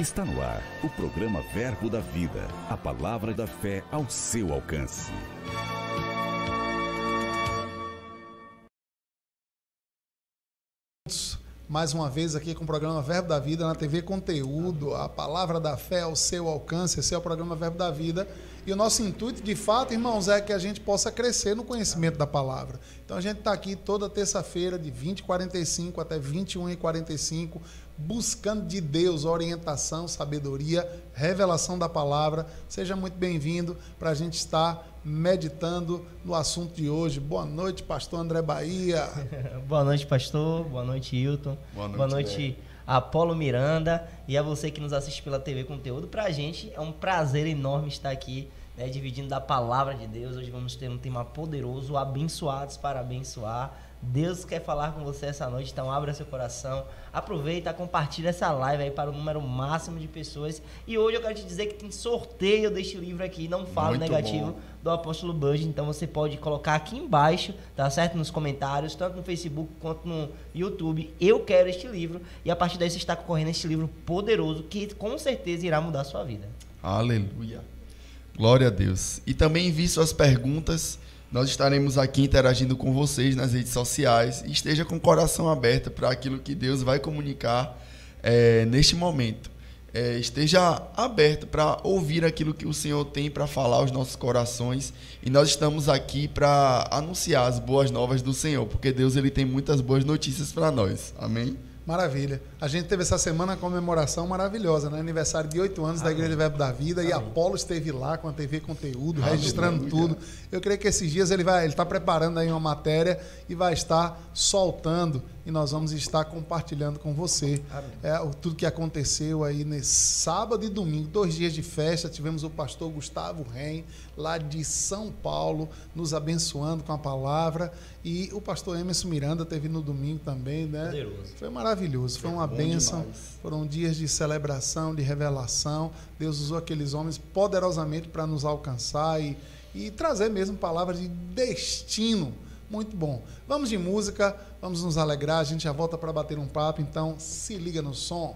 Está no ar o programa Verbo da Vida, a palavra da fé ao seu alcance. Mais uma vez aqui com o programa Verbo da Vida na TV Conteúdo, a palavra da fé ao seu alcance. Esse é o programa Verbo da Vida. E o nosso intuito, de fato, irmãos, é que a gente possa crescer no conhecimento da palavra. Então a gente está aqui toda terça-feira, de 20h45 até 21h45, buscando de Deus orientação, sabedoria, revelação da palavra. Seja muito bem-vindo para a gente estar meditando no assunto de hoje. Boa noite, pastor André Bahia. Boa noite, pastor. Boa noite, Hilton. Boa noite, Apolo Miranda. E a você que nos assiste pela TV Conteúdo. Para a gente é um prazer enorme estar aqui, né, dividindo da palavra de Deus. Hoje vamos ter um tema poderoso, abençoados para abençoar. Deus quer falar com você essa noite, então abra seu coração, aproveita, compartilha essa live aí para o número máximo de pessoas. E hoje eu quero te dizer que tem sorteio deste livro aqui, Não Falo Negativo, do Apóstolo Budge. Então você pode colocar aqui embaixo, tá certo? Nos comentários, tanto no Facebook quanto no YouTube, eu quero este livro. E a partir daí você está concorrendo a este livro poderoso que com certeza irá mudar a sua vida. Aleluia. Glória a Deus. E também envie suas perguntas. Nós estaremos aqui interagindo com vocês nas redes sociais. E esteja com o coração aberto para aquilo que Deus vai comunicar neste momento. Esteja aberto para ouvir aquilo que o Senhor tem para falar aos nossos corações. E nós estamos aqui para anunciar as boas novas do Senhor, porque Deus ele tem muitas boas notícias para nós. Amém? Maravilha. A gente teve essa semana a comemoração maravilhosa, né? Aniversário de 8 anos da Igreja Verbo da Vida. Amém. E Apolo esteve lá com a TV Conteúdo, registrando tudo. Eu creio que esses dias ele está preparando aí uma matéria e vai estar soltando. E nós vamos estar compartilhando com você tudo que aconteceu aí nesse sábado e domingo. 2 dias de festa. Tivemos o pastor Gustavo Reim, lá de São Paulo, nos abençoando com a palavra. E o pastor Emerson Miranda teve no domingo também, né? Poderoso. Foi maravilhoso, foi uma bênção. Demais. Foram dias de celebração, de revelação. Deus usou aqueles homens poderosamente para nos alcançar e trazer mesmo palavras de destino. Muito bom. Vamos de música, vamos nos alegrar, a gente já volta para bater um papo, então se liga no som.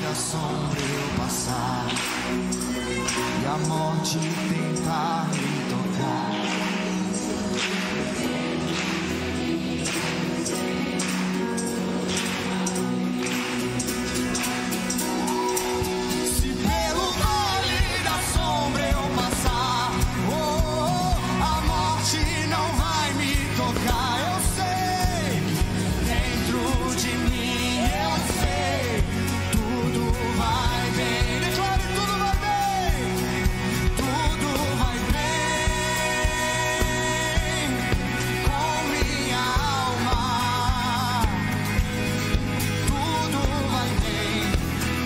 da sombra eu passar e a morte tentar me tocar, se pelo vale da sombra eu passar, a morte não vai me tocar. Eu sei, dentro de mim eu sei, tudo vai bem. Declare, tudo vai bem, tudo vai bem com minha alma. Tudo vai bem,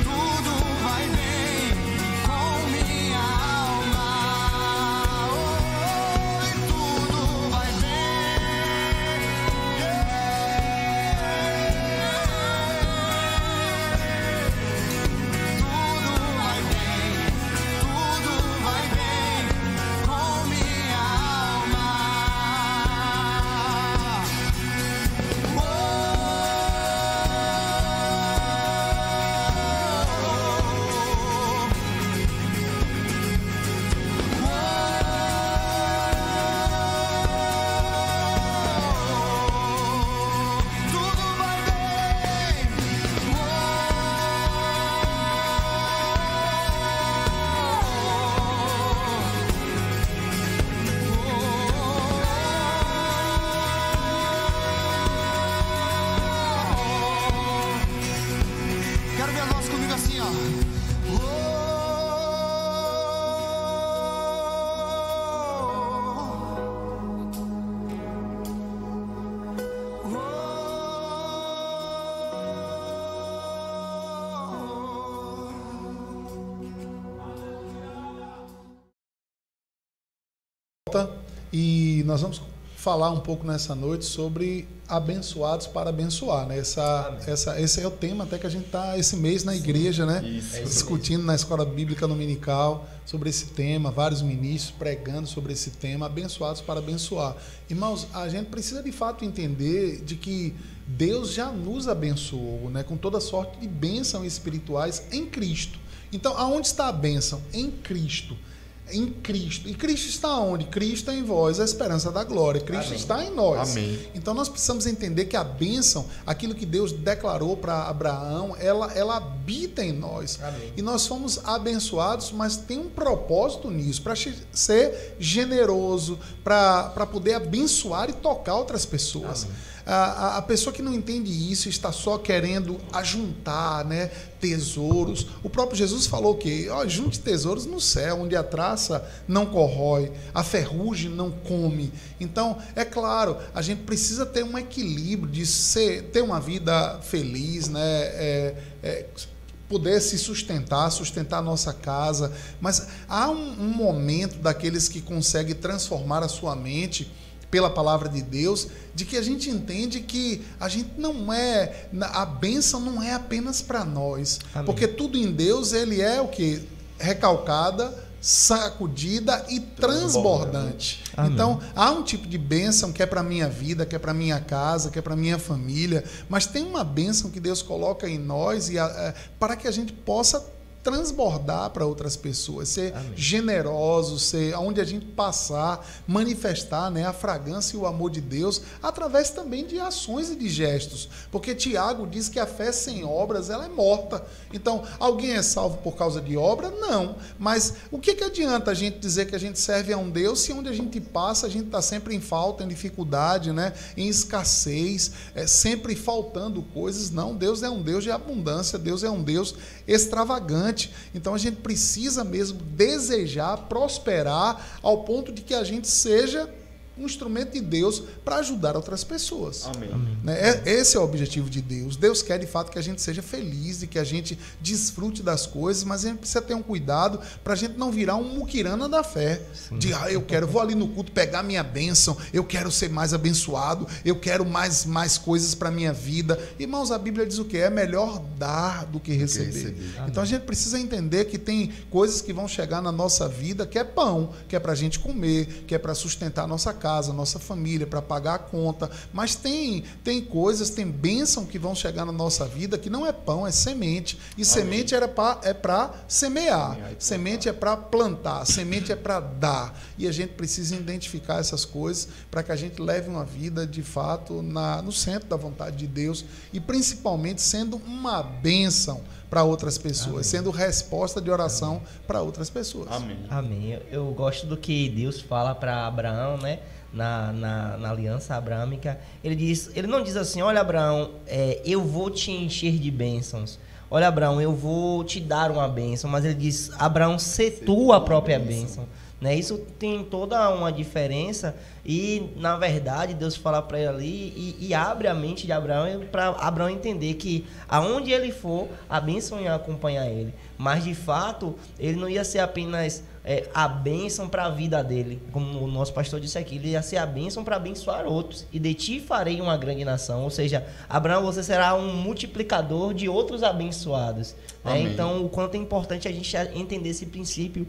tudo vai bem com minha alma. E tudo vai bem. Tudo vai bem, tudo vai bem com minha alma. Tudo vai bem. Quero ver a voz comigo assim, ó. E nós vamos falar um pouco nessa noite sobre abençoados para abençoar, né? Esse é o tema até que a gente está esse mês na igreja, né? Discutindo na escola bíblica dominical sobre esse tema, vários ministros pregando sobre esse tema, abençoados para abençoar. Irmãos, a gente precisa de fato entender de que Deus já nos abençoou, né? Com toda sorte de bênçãos espirituais em Cristo. Então, aonde está a bênção? Em Cristo. Em Cristo. E Cristo está onde? Cristo é em vós, a esperança da glória. Cristo Amém. está em nós. Amém. Então nós precisamos entender que a bênção, aquilo que Deus declarou para Abraão, ela habita em nós. Amém. E nós somos abençoados, mas tem um propósito nisso, para ser generoso, para poder abençoar e tocar outras pessoas. A pessoa que não entende isso está só querendo ajuntar, né, tesouros. O próprio Jesus falou que junte tesouros no céu, onde a traça não corrói, a ferrugem não come. Então, é claro, a gente precisa ter um equilíbrio de ter uma vida feliz, né? Poder se sustentar a nossa casa. Mas há um momento daqueles que conseguem transformar a sua mente pela palavra de Deus, de que a gente entende que a gente não é, a bênção não é apenas para nós. Amém. Porque tudo em Deus, ele é o que? Recalcada, sacudida e transbordante. Amém. Então, há um tipo de bênção que é para a minha vida, que é para a minha casa, que é para a minha família, mas tem uma bênção que Deus coloca em nós para que a gente possa transbordar para outras pessoas, ser Amém. Generoso, ser onde a gente passar, manifestar, né, a fragrância e o amor de Deus através também de ações e de gestos, porque Tiago diz que a fé sem obras ela é morta. Então, alguém é salvo por causa de obra? Não, mas o que adianta a gente dizer que a gente serve a um Deus se onde a gente passa a gente está sempre em falta, em dificuldade, né, em escassez, sempre faltando coisas? Não, Deus é um Deus de abundância, Deus é um Deus extravagante. Então a gente precisa mesmo desejar prosperar ao ponto de que a gente seja um instrumento de Deus para ajudar outras pessoas. Amém. Né? Esse é o objetivo de Deus. Deus quer de fato que a gente seja feliz e que a gente desfrute das coisas, mas a gente precisa ter um cuidado para a gente não virar um muquirana da fé. Sim. De vou ali no culto pegar minha bênção, eu quero ser mais abençoado, eu quero mais coisas para a minha vida. Irmãos, a Bíblia diz o que? É melhor dar do que receber. Então a gente precisa entender que tem coisas que vão chegar na nossa vida que é pão, que é para a gente comer, que é para sustentar a nossa casa, nossa família, para pagar a conta. Mas tem coisas, tem bênção que vão chegar na nossa vida que não é pão, é semente. E semente é para semear. Semente é para plantar. Semente é para dar. E a gente precisa identificar essas coisas para que a gente leve uma vida, de fato, no centro da vontade de Deus. E principalmente sendo uma bênção para outras pessoas, amém, sendo resposta de oração para outras pessoas. Amém. Amém. Eu gosto do que Deus fala para Abraão, né? Na aliança abrâmica. Ele não diz assim: olha, Abraão, eu vou te encher de bênçãos. Olha, Abraão, eu vou te dar uma bênção. Mas ele diz: Abraão, sê tu a própria bênção. Né? Isso tem toda uma diferença e, na verdade, Deus fala para ele ali e abre a mente de Abraão para Abraão entender que aonde ele for, a bênção ia acompanhar ele. Mas, de fato, ele não ia ser apenas a bênção para a vida dele. Como o nosso pastor disse aqui, ele ia ser a bênção para abençoar outros. E de ti farei uma grande nação. Ou seja, Abraão, você será um multiplicador de outros abençoados. Né? Então, o quanto é importante a gente entender esse princípio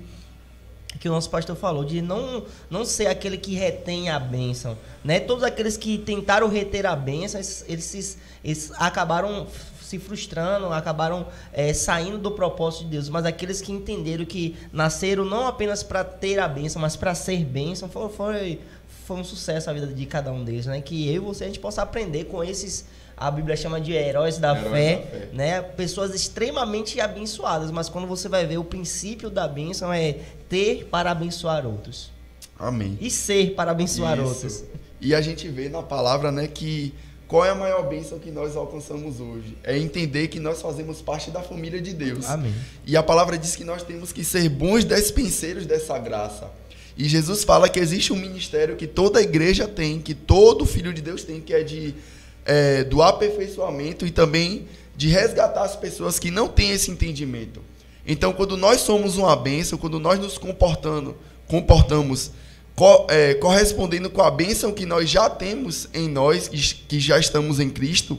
que o nosso pastor falou, de não ser aquele que retém a bênção, né? Todos aqueles que tentaram reter a bênção, eles acabaram se frustrando, acabaram saindo do propósito de Deus, mas aqueles que entenderam que nasceram não apenas para ter a bênção, mas para ser bênção, foi um sucesso a vida de cada um deles, né? Que eu e você, a gente possa aprender com esses, a Bíblia chama de heróis da fé, né? Pessoas extremamente abençoadas, mas quando você vai ver o princípio da bênção é ter para abençoar outros. Amém. E ser para abençoar outros. E a gente vê na palavra, né, que qual é a maior bênção que nós alcançamos hoje? É entender que nós fazemos parte da família de Deus. Amém. E a palavra diz que nós temos que ser bons despenseiros dessa graça. E Jesus fala que existe um ministério que toda igreja tem, que todo filho de Deus tem, que é do aperfeiçoamento e também de resgatar as pessoas que não têm esse entendimento. Então, quando nós somos uma bênção, quando nós nos comportamos correspondendo com a bênção que nós já temos em nós, que já estamos em Cristo,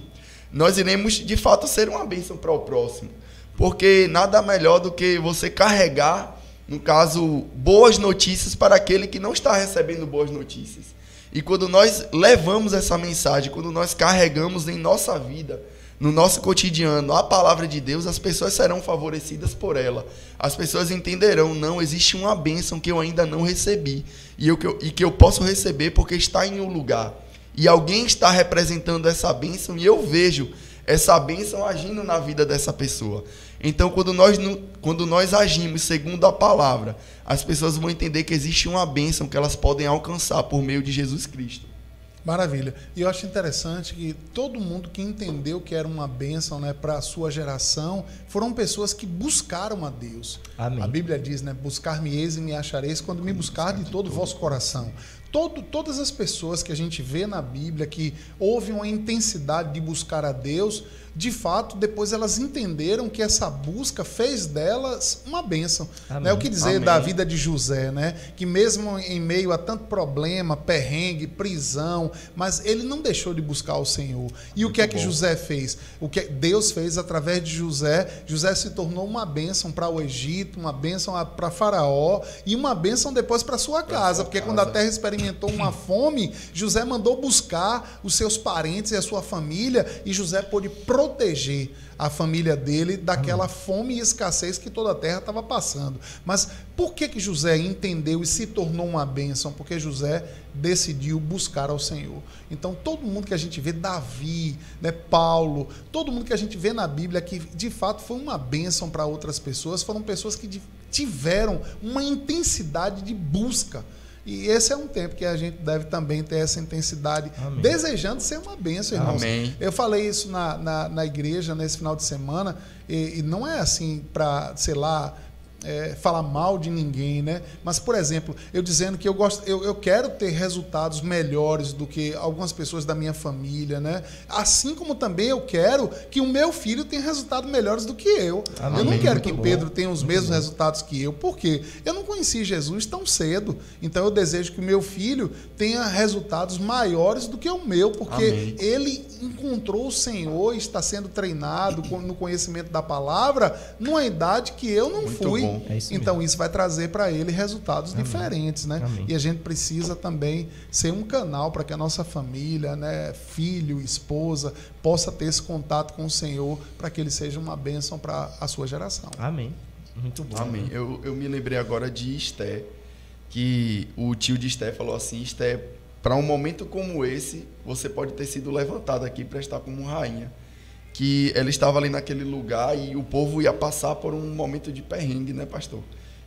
nós iremos, de fato, ser uma bênção para o próximo. Porque nada melhor do que você carregar, no caso, boas notícias para aquele que não está recebendo boas notícias. E quando nós levamos essa mensagem, quando nós carregamos em nossa vida, no nosso cotidiano, a palavra de Deus, as pessoas serão favorecidas por ela. As pessoas entenderão, não, existe uma bênção que eu ainda não recebi. E que eu posso receber porque está em um lugar. E alguém está representando essa bênção e eu vejo essa bênção agindo na vida dessa pessoa. Então, quando nós agimos segundo a palavra, as pessoas vão entender que existe uma bênção que elas podem alcançar por meio de Jesus Cristo. Maravilha. E eu acho interessante que todo mundo que entendeu que era uma bênção, né, para a sua geração, foram pessoas que buscaram a Deus. Amém. A Bíblia diz, né, buscar-me-eis e me achareis quando me buscar de todo o vosso coração. Todas as pessoas que a gente vê na Bíblia que houve uma intensidade de buscar a Deus, de fato, depois elas entenderam que essa busca fez delas uma bênção. Né? O que dizer da vida de José, né? Que mesmo em meio a tanto problema, perrengue, prisão, mas ele não deixou de buscar o Senhor. E o que é que José fez? O que Deus fez através de José? José se tornou uma bênção para o Egito, uma bênção para Faraó e uma bênção depois para sua casa, porque quando a terra experimentou uma fome, José mandou buscar os seus parentes e a sua família, e José pôde proteger a família dele daquela fome e escassez que toda a terra estava passando. Mas por que José entendeu e se tornou uma bênção? Porque José decidiu buscar ao Senhor. Então, todo mundo que a gente vê, Davi, né, Paulo, todo mundo que a gente vê na Bíblia que de fato foi uma bênção para outras pessoas, foram pessoas que tiveram uma intensidade de busca. E esse é um tempo que a gente deve também ter essa intensidade, amém, desejando ser uma bênção, irmãos. Amém. Eu falei isso na igreja nesse final de semana, e não é assim para, sei lá, falar mal de ninguém, né? Mas, por exemplo, eu dizendo que eu quero ter resultados melhores do que algumas pessoas da minha família, né? Assim como também eu quero que o meu filho tenha resultados melhores do que eu. Amém. Eu não quero que Pedro tenha os mesmos resultados que eu. Por quê? Eu não conheci Jesus tão cedo. Então eu desejo que o meu filho tenha resultados maiores do que o meu, porque amém, ele encontrou o Senhor e está sendo treinado no conhecimento da palavra numa idade que eu não fui. bom. É isso Então mesmo. isso vai trazer para ele resultados diferentes, né? Amém. E a gente precisa também ser um canal para que a nossa família, né, filho, esposa, possa ter esse contato com o Senhor, para que ele seja uma bênção para a sua geração. Amém. Muito bom. Amém. Eu me lembrei agora de Esté, que o tio de Esté falou assim: Esté, para um momento como esse, você pode ter sido levantada aqui para estar como rainha. Que ela estava ali naquele lugar e o povo ia passar por um momento de perrengue, né, pastor?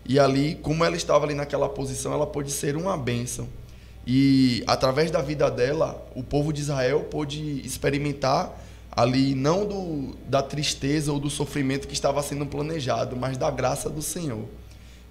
E ali, como ela estava ali naquela posição, ela pôde ser uma bênção. E através da vida dela, o povo de Israel pôde experimentar ali não da tristeza ou do sofrimento que estava sendo planejado, mas da graça do Senhor.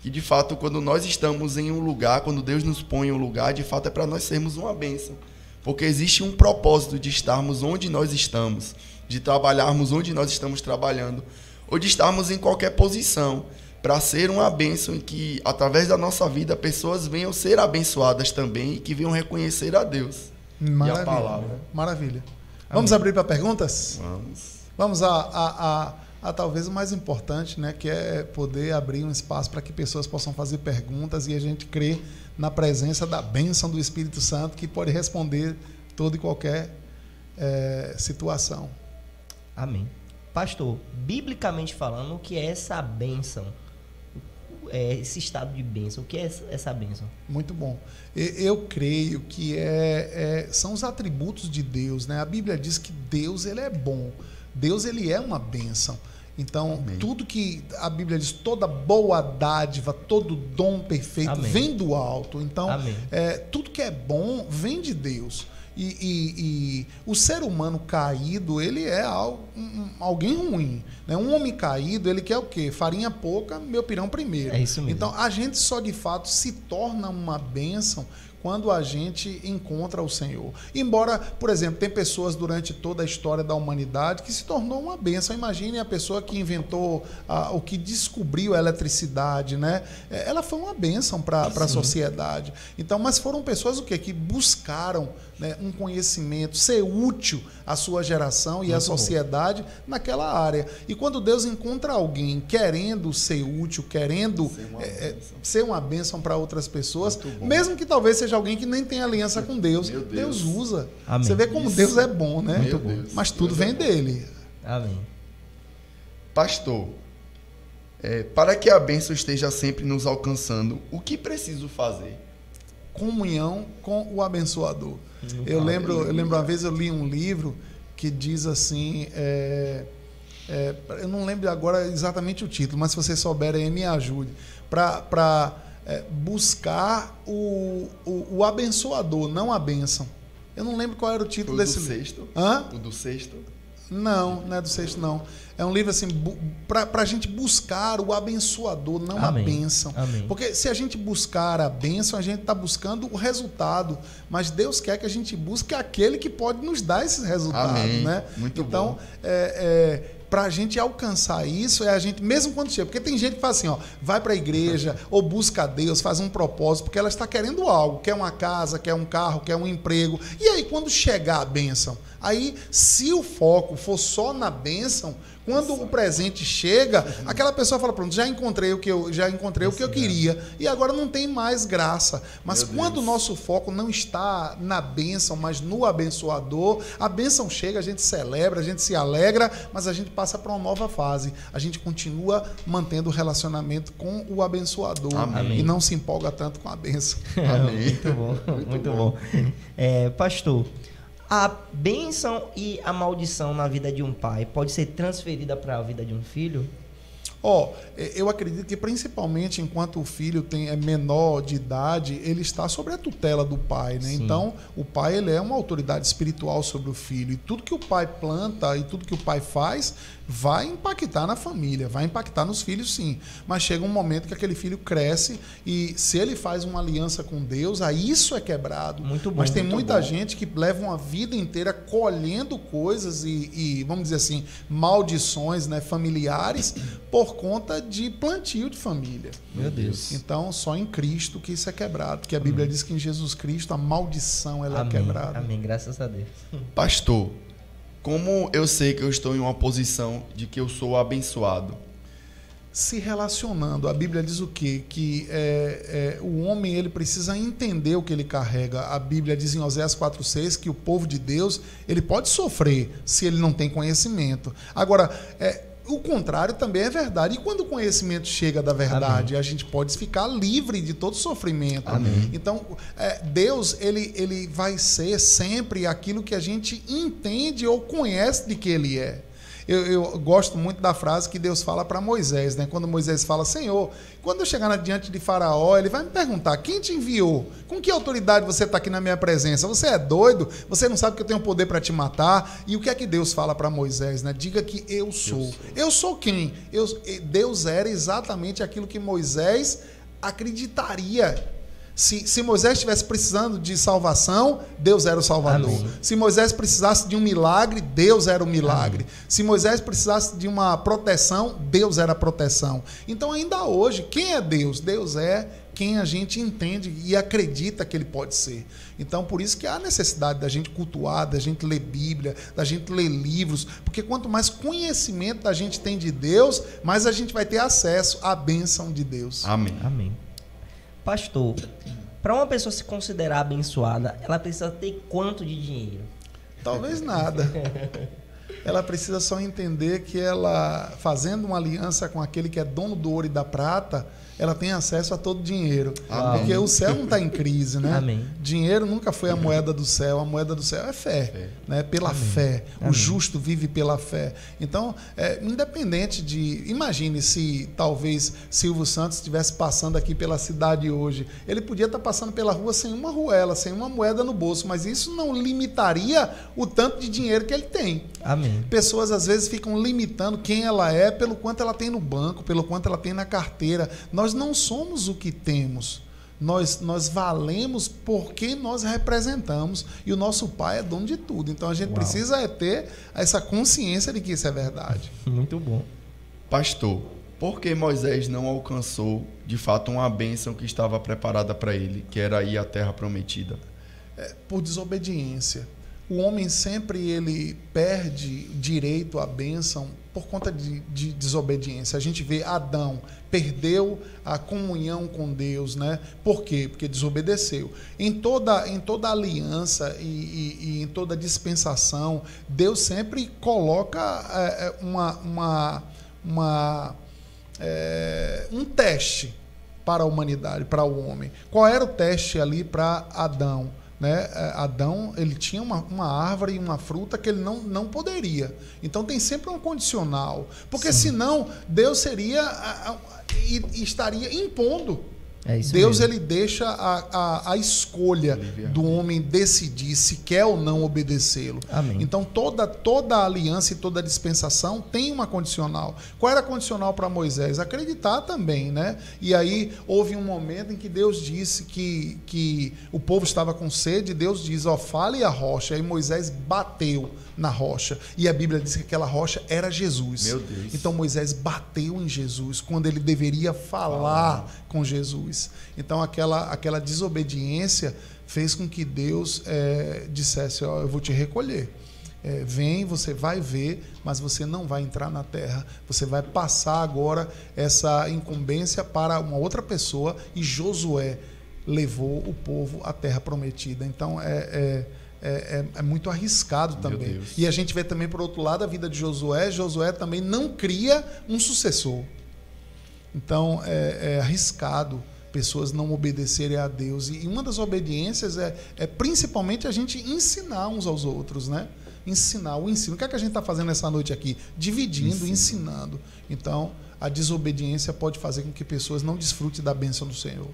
Que de fato, quando nós estamos em um lugar, quando Deus nos põe em um lugar, de fato é para nós sermos uma bênção. Porque existe um propósito de estarmos onde nós estamos, de trabalharmos onde nós estamos trabalhando, ou de estarmos em qualquer posição, para ser uma bênção e que, através da nossa vida, pessoas venham ser abençoadas também e que venham reconhecer a Deus e a palavra. Maravilha. Vamos abrir para perguntas? Vamos. Vamos a talvez o mais importante, né, que é poder abrir um espaço para que pessoas possam fazer perguntas e a gente crê na presença da bênção do Espírito Santo, que pode responder toda e qualquer situação. Amém. Pastor, biblicamente falando, o que é essa bênção? Esse estado de bênção, o que é essa bênção? Muito bom. Eu creio que são os atributos de Deus, né? A Bíblia diz que Deus, ele é bom. Deus, ele é uma bênção. Então, Amém. Tudo que a Bíblia diz, toda boa dádiva, todo dom perfeito, Amém. vem do alto. Então, Amém. Tudo que é bom vem de Deus. E o ser humano caído, ele é alguém ruim, né? Um homem caído, ele quer o quê? Farinha pouca, meu pirão primeiro. É isso mesmo. Então, a gente só de fato se torna uma bênção quando a gente encontra o Senhor. Embora, por exemplo, tem pessoas durante toda a história da humanidade que se tornou uma bênção. Imagine a pessoa que inventou, o que descobriu a eletricidade, né? Ela foi uma bênção para a sociedade. Então, mas foram pessoas o quê? Que buscaram, né, um conhecimento, ser útil à sua geração e à sociedade naquela área. E quando Deus encontra alguém querendo ser útil, querendo ser uma bênção para outras pessoas, mesmo que talvez seja alguém que nem tem aliança com Deus, Deus usa. Amém. Você vê como Deus é bom, né? Meu Deus. Mas tudo vem dele. Amém. Pastor, para que a bênção esteja sempre nos alcançando, o que preciso fazer? Comunhão com o abençoador. Eu lembro uma vez eu li um livro que diz assim, eu não lembro agora exatamente o título, mas se você souber aí, me ajude, para buscar o abençoador, não a bênção. Eu não lembro qual era o título desse livro. Sexto? Hã? O do sexto? Não é do sexto, não. É um livro assim, para a gente buscar o abençoador, não Amém. a bênção. Amém. Porque se a gente buscar a bênção, a gente está buscando o resultado. Mas Deus quer que a gente busque aquele que pode nos dar esses resultados. Amém. Né? Muito então, bom. para a gente alcançar isso, a gente, mesmo quando chega, porque tem gente que fala assim, ó, vai para a igreja ou busca a Deus, faz um propósito, porque ela está querendo algo, quer uma casa, quer um carro, quer um emprego. E aí, quando chegar a bênção, aí, se o foco for só na bênção, quando o presente chega, aquela pessoa fala, pronto, já encontrei o que eu queria, e agora não tem mais graça. Mas quando o nosso foco não está na bênção, mas no abençoador, a bênção chega, a gente celebra, a gente se alegra, mas a gente passa para uma nova fase. A gente continua mantendo o relacionamento com o abençoador. Amém. E não se empolga tanto com a bênção. Amém. Muito bom, muito bom. Pastor, a bênção e a maldição na vida de um pai pode ser transferida para a vida de um filho? Eu acredito que principalmente enquanto o filho é menor de idade, ele está sob a tutela do pai, né? Então, o pai, ele é uma autoridade espiritual sobre o filho, e tudo que o pai planta e tudo que o pai faz vai impactar na família, vai impactar nos filhos, sim. Mas chega um momento que aquele filho cresce e se ele faz uma aliança com Deus, aí isso é quebrado. Muito bom. Mas tem muito muita bom. gente que leva uma vida inteira colhendo coisas e vamos dizer assim, maldições, né, familiares por conta de plantio de família. Meu Deus. Então, só em Cristo que isso é quebrado, porque a Bíblia diz que em Jesus Cristo a maldição ela é Amém. quebrada. Amém, graças a Deus. Pastor, como eu sei que eu estou em uma posição de que eu sou abençoado? se relacionando. A Bíblia diz o quê? Que o homem ele precisa entender o que ele carrega. A Bíblia diz em Oséias 4,6 que o povo de Deus ele pode sofrer se ele não tem conhecimento. Agora, o contrário também é verdade. E quando o conhecimento chega da verdade, a gente pode ficar livre de todo sofrimento. Então, Deus ele vai ser sempre aquilo que a gente entende ou conhece de que Ele é. Eu gosto muito da frase que Deus fala para Moisés, né? Quando Moisés fala, Senhor, quando eu chegar diante de Faraó, ele vai me perguntar, quem te enviou? Com que autoridade você está aqui na minha presença? Você é doido? Você não sabe que eu tenho poder para te matar? E o que é que Deus fala para Moisés, né? Diga que eu sou. Eu sou quem? Deus era exatamente aquilo que Moisés acreditaria. Se Moisés estivesse precisando de salvação, Deus era o Salvador. Amém. Se Moisés precisasse de um milagre, Deus era o milagre. Amém. Se Moisés precisasse de uma proteção, Deus era a proteção. Então, ainda hoje, quem é Deus? Deus é quem a gente entende e acredita que Ele pode ser. Então, por isso que há necessidade da gente cultuar, da gente ler Bíblia, da gente ler livros, porque quanto mais conhecimento a gente tem de Deus, mais a gente vai ter acesso à bênção de Deus. Amém. Amém. Pastor, para uma pessoa se considerar abençoada, ela precisa ter quanto de dinheiro? Talvez nada. Ela precisa só entender que ela, fazendo uma aliança com aquele que é dono do ouro e da prata, ela tem acesso a todo o dinheiro. Amém. Porque o céu não está em crise, né? Amém. Dinheiro nunca foi a moeda do céu. A moeda do céu é fé. Né? Pela Amém. fé. Amém. O justo vive pela fé. Então, independente de... Imagine se talvez Silvio Santos estivesse passando aqui pela cidade hoje. Ele podia estar passando pela rua sem uma ruela, sem uma moeda no bolso, mas isso não limitaria o tanto de dinheiro que ele tem. Amém. Pessoas às vezes ficam limitando quem ela é pelo quanto ela tem no banco, pelo quanto ela tem na carteira. Nós não somos o que temos. Nós valemos porque nós representamos e o nosso Pai é dono de tudo. Então a gente precisa ter essa consciência de que isso é verdade. Muito bom. Pastor, por que Moisés não alcançou de fato uma bênção que estava preparada para ele, que era ir à terra prometida? Por desobediência. O homem sempre ele perde direito à bênção por conta de desobediência. A gente vê Adão perdeu a comunhão com Deus, né? Por quê? Porque desobedeceu. Em toda aliança e em toda dispensação, Deus sempre coloca um teste para a humanidade, para o homem. Qual era o teste ali para Adão? Né? Adão ele tinha uma árvore e uma fruta que ele não poderia. Então tem sempre um condicional, porque senão Deus seria e estaria impondo. Deus ele deixa a escolha do homem decidir se quer ou não obedecê-lo. Então toda aliança e toda dispensação tem uma condicional. Qual era a condicional para Moisés? Acreditar também, né? E aí houve um momento em que Deus disse que o povo estava com sede. Deus diz, fale a rocha. Aí Moisés bateu na rocha e a Bíblia diz que aquela rocha era Jesus. Meu Deus. Então Moisés bateu em Jesus quando ele deveria falar com Jesus. Então aquela desobediência fez com que Deus dissesse, eu vou te recolher. Vem, você vai ver, mas você não vai entrar na terra. Você vai passar agora essa incumbência para uma outra pessoa, e Josué levou o povo à terra prometida. Então é muito arriscado também. E a gente vê também, por outro lado, a vida de Josué. Josué também não cria um sucessor. Então é arriscado pessoas não obedecerem a Deus. E uma das obediências é principalmente a gente ensinar uns aos outros, né? Ensinar, o ensino. O que é que a gente está fazendo essa noite aqui? Dividindo, ensinando. Então, a desobediência pode fazer com que pessoas não desfrutem da bênção do Senhor.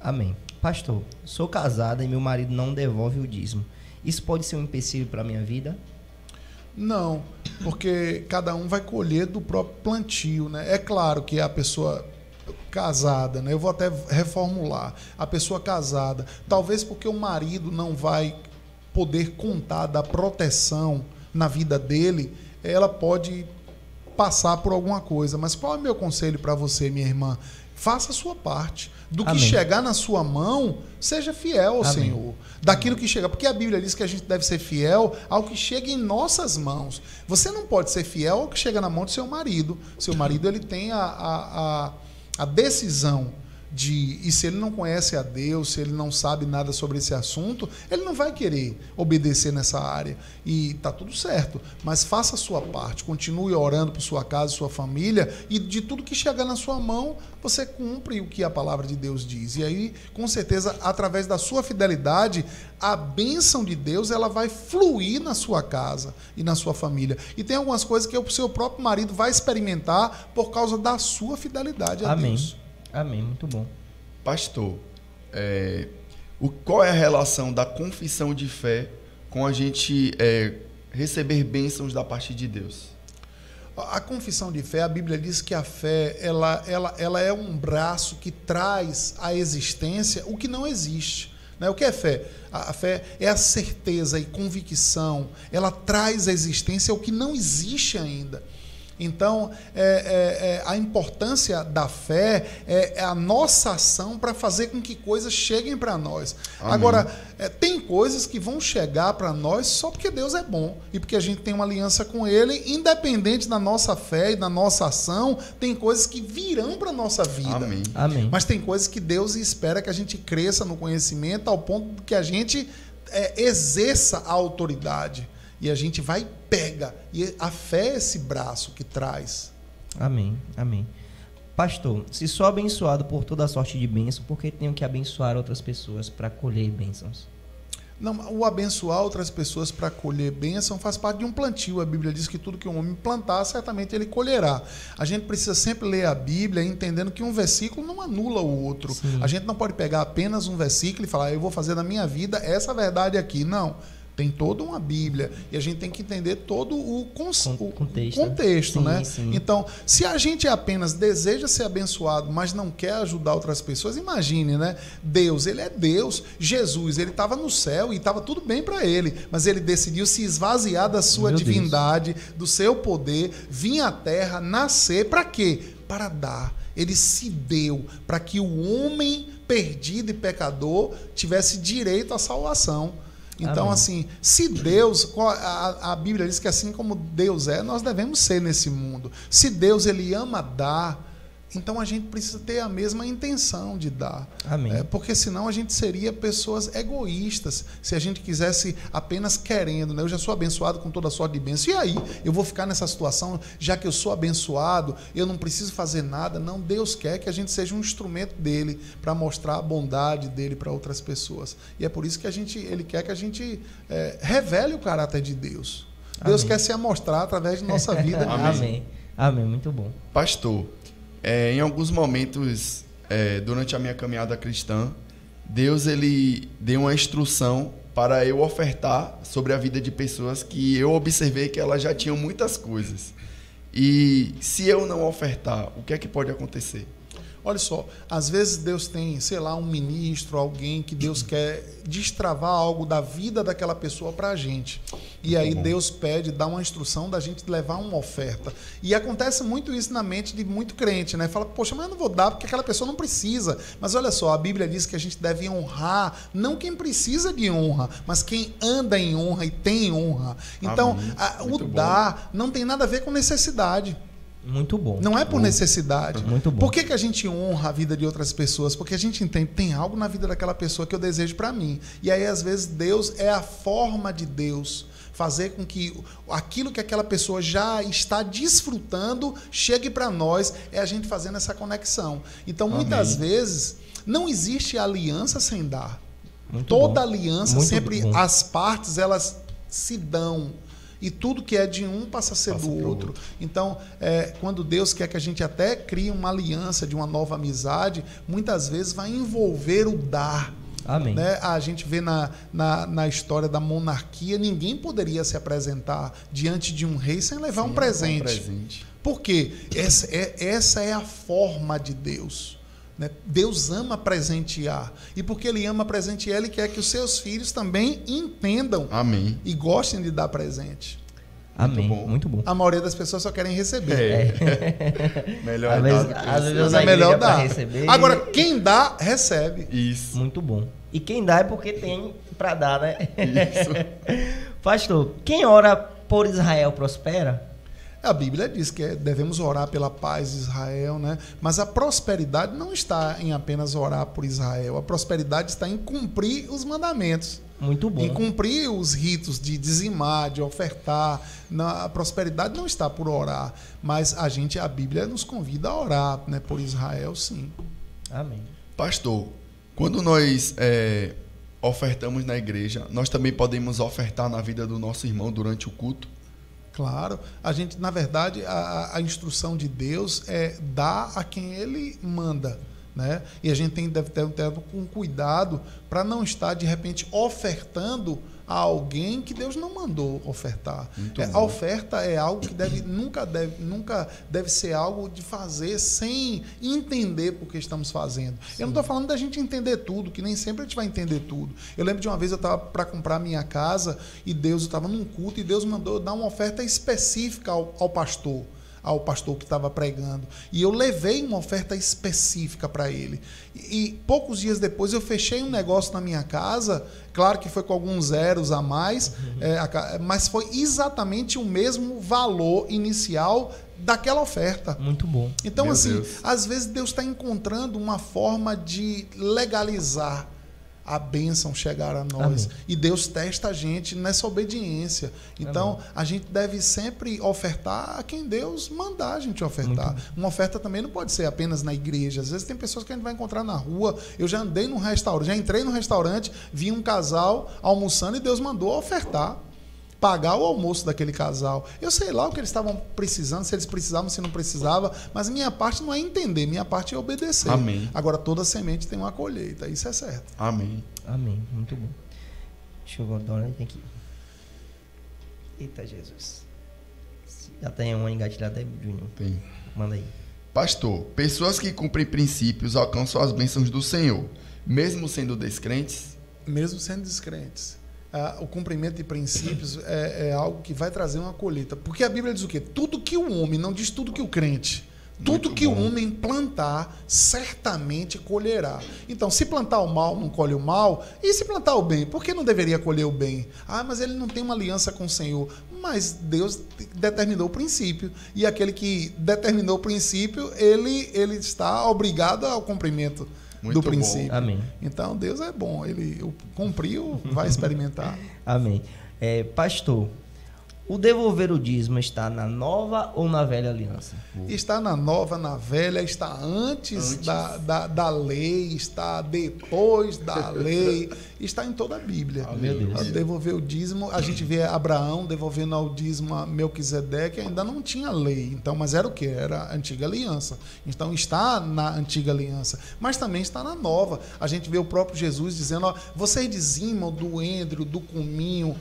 Amém. Pastor, sou casada e meu marido não devolve o dízimo. Isso pode ser um empecilho para a minha vida? Não, porque cada um vai colher do próprio plantio, né? É claro que a pessoa casada, né? Eu vou até reformular. A pessoa casada, talvez porque o marido não vai poder contar da proteção na vida dele, ela pode passar por alguma coisa. Mas qual é o meu conselho para você, minha irmã? Faça a sua parte. Do que chegar na sua mão, seja fiel ao Senhor. daquilo que chega. Porque a Bíblia diz que a gente deve ser fiel ao que chega em nossas mãos. Você não pode ser fiel ao que chega na mão do seu marido. Seu marido, ele tem a decisão e se ele não conhece a Deus, se ele não sabe nada sobre esse assunto, ele não vai querer obedecer nessa área. E tá tudo certo, mas faça a sua parte, continue orando por sua casa, sua família, e de tudo que chegar na sua mão, você cumpre o que a palavra de Deus diz. E aí, com certeza, através da sua fidelidade, a bênção de Deus, ela vai fluir na sua casa e na sua família. E tem algumas coisas que o seu próprio marido vai experimentar por causa da sua fidelidade a Deus. Amém, muito bom. Pastor, qual é a relação da confissão de fé com a gente receber bênçãos da parte de Deus? A confissão de fé, a Bíblia diz que a fé ela é um braço que traz à existência o que não existe. O que é fé? A fé é a certeza e convicção. Ela traz à existência o que não existe ainda. Então, a importância da fé é a nossa ação para fazer com que coisas cheguem para nós. Amém. Agora, tem coisas que vão chegar para nós só porque Deus é bom e porque a gente tem uma aliança com Ele, independente da nossa fé e da nossa ação, tem coisas que virão para a nossa vida. Amém. Amém. Mas tem coisas que Deus espera que a gente cresça no conhecimento ao ponto que a gente exerça a autoridade. E a gente vai e pega. E a fé é esse braço que traz. Amém, amém. Pastor, se sou abençoado por toda sorte de bênção, por que tenho que abençoar outras pessoas para colher bênçãos? Não, o abençoar outras pessoas para colher bênção faz parte de um plantio. A Bíblia diz que tudo que um homem plantar, certamente ele colherá. A gente precisa sempre ler a Bíblia entendendo que um versículo não anula o outro. Sim. A gente não pode pegar apenas um versículo e falar, eu vou fazer na minha vida essa verdade aqui. Não. Tem toda uma Bíblia e a gente tem que entender todo o contexto, sim, né? Sim. Então, se a gente apenas deseja ser abençoado, mas não quer ajudar outras pessoas, imagine, né? Deus, ele é Deus. Jesus, ele estava no céu e estava tudo bem para ele, mas ele decidiu se esvaziar da sua divindade, do seu poder, vir à terra, nascer, para quê? Para dar. Ele se deu para que o homem perdido e pecador tivesse direito à salvação. Então, amém. Assim, se Deus, a Bíblia diz que assim como Deus é, nós devemos ser nesse mundo. Se Deus, ele ama dar, então a gente precisa ter a mesma intenção de dar. Amém. Porque senão a gente seria pessoas egoístas, se a gente quisesse apenas querendo, né? Eu já sou abençoado com toda sorte de bênção. E aí? Eu vou ficar nessa situação, já que eu sou abençoado, eu não preciso fazer nada. Não, Deus quer que a gente seja um instrumento dele para mostrar a bondade dele para outras pessoas. E é por isso que ele quer que a gente revele o caráter de Deus. Amém. Deus quer se amostrar através de nossa vida. Amém. Amém, muito bom. Pastor, em alguns momentos, durante a minha caminhada cristã, Deus ele deu uma instrução para eu ofertar sobre a vida de pessoas que eu observei que elas já tinham muitas coisas. E se eu não ofertar, o que é que pode acontecer? Olha só, às vezes Deus tem, sei lá, um ministro, alguém que Deus quer destravar algo da vida daquela pessoa para a gente. E aí Deus pede, dá uma instrução da gente levar uma oferta. E acontece muito isso na mente de muito crente, né? Fala, poxa, mas eu não vou dar porque aquela pessoa não precisa. Mas olha só, a Bíblia diz que a gente deve honrar, não quem precisa de honra, mas quem anda em honra e tem honra. Então, o dar não tem nada a ver com necessidade. Muito bom. Não é por necessidade. Muito bom. Por que a gente honra a vida de outras pessoas? Porque a gente entende, tem algo na vida daquela pessoa que eu desejo para mim. E aí, às vezes, Deus é a forma de Deus fazer com que aquilo que aquela pessoa já está desfrutando chegue para nós, é a gente fazendo essa conexão. Então, muitas vezes, não existe aliança sem dar. Muito Toda bom. aliança, Muito sempre bom. as partes, elas se dão. E tudo que é de um passa a ser do outro. Então, quando Deus quer que a gente até crie uma aliança de uma nova amizade, muitas vezes vai envolver o dar. Amém. Né? A gente vê na história da monarquia, ninguém poderia se apresentar diante de um rei sem levar um presente. Por quê? Essa é a forma de Deus. Né? Deus ama presentear. E porque Ele ama presentear, Ele quer que os seus filhos também entendam. Amém. E gostem de dar presente. Amém. Muito bom. A maioria das pessoas só querem receber. Melhor Às vezes Mas é melhor dar. Receber. Agora, quem dá, recebe. Isso. Muito bom. E quem dá é porque tem para dar, né? Isso. Pastor, quem ora por Israel prospera? A Bíblia diz que devemos orar pela paz de Israel, né? Mas a prosperidade não está em apenas orar por Israel. A prosperidade está em cumprir os mandamentos. Muito bom. Em cumprir os ritos de dizimar, de ofertar. A prosperidade não está por orar, mas a Bíblia nos convida a orar, né, por Israel, sim. Amém. Pastor, quando nós ofertamos na igreja, nós também podemos ofertar na vida do nosso irmão durante o culto? Claro. A gente, na verdade, a instrução de Deus é dar a quem Ele manda, né? E a gente deve ter com cuidado para não estar, de repente, ofertando a alguém que Deus não mandou ofertar. A oferta é algo que nunca deve ser algo de fazer sem entender por que estamos fazendo. Sim. Eu não estou falando da gente entender tudo, que nem sempre a gente vai entender tudo. Eu lembro de uma vez eu estava para comprar minha casa e eu estava num culto e Deus mandou eu dar uma oferta específica ao pastor que estava pregando. E eu levei uma oferta específica para ele. E poucos dias depois eu fechei um negócio na minha casa, claro que foi com alguns zeros a mais, mas foi exatamente o mesmo valor inicial daquela oferta. Muito bom. Então, Meu assim, Deus. às vezes Deus está encontrando uma forma de legalizar a bênção chegar a nós. Amém. E Deus testa a gente nessa obediência. Então, a gente deve sempre ofertar a quem Deus mandar a gente ofertar. Uma oferta também não pode ser apenas na igreja. Às vezes tem pessoas que a gente vai encontrar na rua. Eu já andei num restaurante, já entrei num restaurante, vi um casal almoçando e Deus mandou ofertar, pagar o almoço daquele casal. Eu sei lá o que eles estavam precisando, se eles precisavam, se não precisava, mas minha parte não é entender, minha parte é obedecer. Amém. Agora, toda semente tem uma colheita, isso é certo. Amém. Amém. Muito bom. Deixa eu dar uma olhada aqui. Eita, Jesus. Já tem uma engatilhada aí, Júnior? Tem. Manda aí. Pastor, pessoas que cumprem princípios alcançam as bênçãos do Senhor, mesmo sendo descrentes? Mesmo sendo descrentes. O cumprimento de princípios é algo que vai trazer uma colheita. Porque a Bíblia diz o quê? Tudo que o homem, não diz tudo que o crente, tudo que o homem plantar, certamente colherá. Então, se plantar o mal, não colhe o mal. E se plantar o bem, por que não deveria colher o bem? Mas ele não tem uma aliança com o Senhor. Mas Deus determinou o princípio. E aquele que determinou o princípio, ele está obrigado ao cumprimento do princípio. Amém. Então, Deus é bom. Ele cumpriu, vai experimentar. Amém. Pastor, o devolver o dízimo está na nova ou na velha aliança? Está na nova, na velha, está antes. Da lei, está depois da lei, está em toda a Bíblia. Meu Deus. Devolver o dízimo, a gente vê Abraão devolvendo ao dízimo a Melquisedeque, ainda não tinha lei, então, mas era o quê? Era a antiga aliança. Então está na antiga aliança, mas também está na nova. A gente vê o próprio Jesus dizendo, vocês dizimam do endro, do cominho.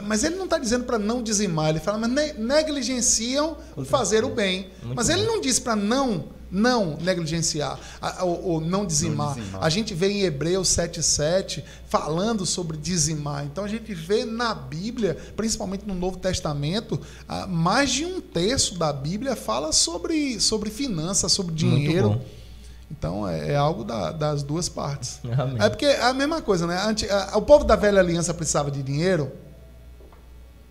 Mas ele não está dizendo para não dizimar, ele fala, mas negligenciam fazer o bem. Mas ele não diz para não negligenciar, ou não dizimar. A gente vê em Hebreus 7,7 falando sobre dizimar. Então a gente vê na Bíblia, principalmente no Novo Testamento, mais de um terço da Bíblia fala sobre finanças, sobre dinheiro. Muito bom. Então é algo das duas partes. Amém. É porque é a mesma coisa, né? O povo da velha aliança precisava de dinheiro.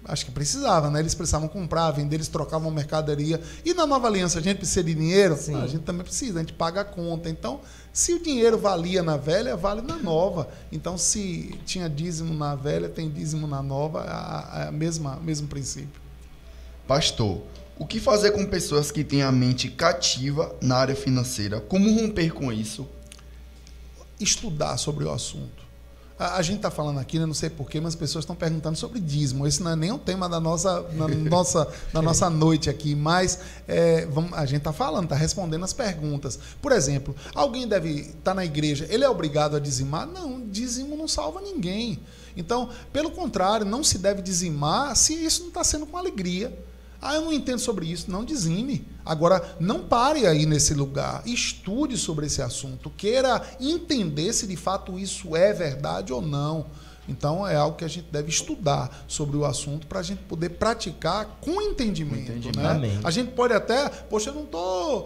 Acho que precisava, né? Eles precisavam comprar, vender, eles trocavam mercadoria. E na nova aliança a gente precisa de dinheiro? Sim. A gente também precisa, a gente paga a conta. Então, se o dinheiro valia na velha, vale na nova. Então, se tinha dízimo na velha, tem dízimo na nova, é o mesmo princípio. Pastor, o que fazer com pessoas que têm a mente cativa na área financeira? Como romper com isso? Estudar sobre o assunto. A gente está falando aqui, né, não sei porquê, mas as pessoas estão perguntando sobre dízimo. Esse não é nem o tema da nossa noite aqui, mas a gente está falando, está respondendo as perguntas. Por exemplo, alguém deve estar na igreja, ele é obrigado a dizimar? Não, dízimo não salva ninguém. Então, pelo contrário, não se deve dizimar se isso não está sendo com alegria. Eu não entendo sobre isso. Não dizime. Agora, não pare aí nesse lugar. Estude sobre esse assunto. Queira entender se de fato isso é verdade ou não. Então, é algo que a gente deve estudar sobre o assunto para a gente poder praticar com entendimento. Né? Amém. A gente pode até... Poxa, eu não tô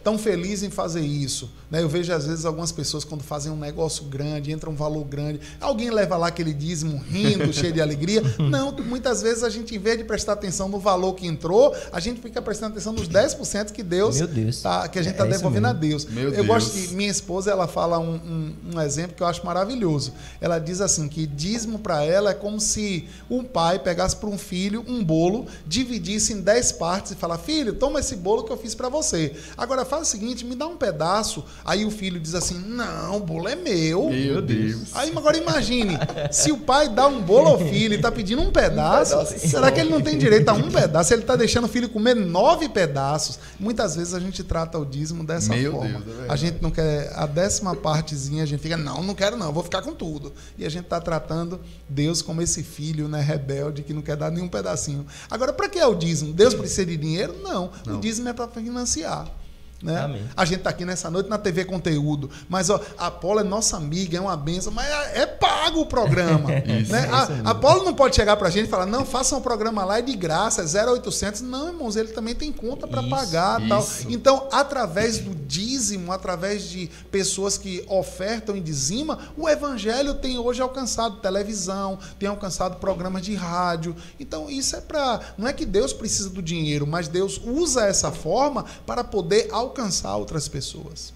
tão feliz em fazer isso. Né? Eu vejo, às vezes, algumas pessoas, quando fazem um negócio grande, entra um valor grande, alguém leva lá aquele dízimo rindo, cheio de alegria. Não, muitas vezes a gente, em vez de prestar atenção no valor que entrou, a gente fica prestando atenção nos 10% que Deus que a gente está devolvendo a Deus. Eu gosto de, minha esposa, ela fala um exemplo que eu acho maravilhoso. Ela diz assim, que dízimo para ela é como se um pai pegasse para um filho um bolo, dividisse em 10 partes e fala: filho, toma esse bolo que eu fiz para você. Agora faz o seguinte, me dá um pedaço. Aí o filho diz assim: não, o bolo é meu. Meu Deus. Aí agora imagine, se o pai dá um bolo ao filho e está pedindo um pedaço, será que ele não tem direito a um pedaço? Ele está deixando o filho comer 9 pedaços. Muitas vezes a gente trata o dízimo dessa forma. Deus, a gente não quer a 10ª partezinha, a gente fica: não quero não, vou ficar com tudo. E a gente está tratando Deus como esse filho, né, rebelde, que não quer dar nenhum pedacinho. Agora, para que é o dízimo? Deus precisa de dinheiro? Não. O dízimo é para financiar. Né? A gente está aqui nessa noite na TV Conteúdo, mas a Apolo é nossa amiga, é uma benção, mas é pago o programa. Né? A Apolo não pode chegar para a gente e falar: não, faça um programa lá, é de graça, é 0,800. Não, irmãos, ele também tem conta para pagar. Tal. Então, através do dízimo, através de pessoas que ofertam e dizimam, o evangelho tem hoje alcançado televisão, tem alcançado programas de rádio. Então, isso é para... Não é que Deus precisa do dinheiro, mas Deus usa essa forma para poder alcançar outras pessoas.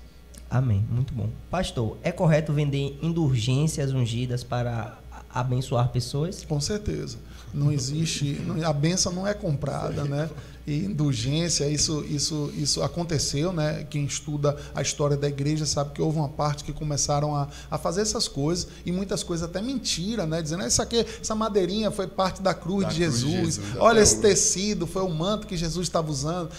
Amém, muito bom. Pastor, é correto vender indulgências ungidas para abençoar pessoas? Com certeza. Não existe... A bênção não é comprada, né? E indulgência, isso aconteceu, né? Quem estuda a história da igreja sabe que houve uma parte que começaram a fazer essas coisas, e muitas coisas até mentira, né? Dizendo: isso aqui, essa madeirinha foi parte da cruz de Jesus. Olha, esse tecido foi o manto que Jesus estava usando.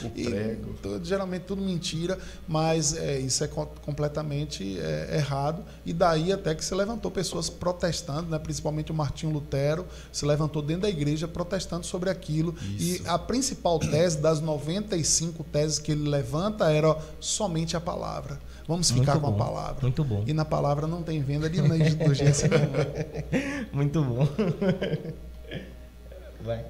Geralmente tudo mentira, mas isso é completamente errado. E daí até que se levantou pessoas protestando, né? Principalmente o Martinho Lutero se levantou dentro da igreja protestando sobre aquilo. E a principal tese das 95 teses que ele levanta era somente a palavra. Vamos ficar com a palavra. Muito bom. E na palavra não tem venda de indulgência nenhuma. Muito bom. Vai.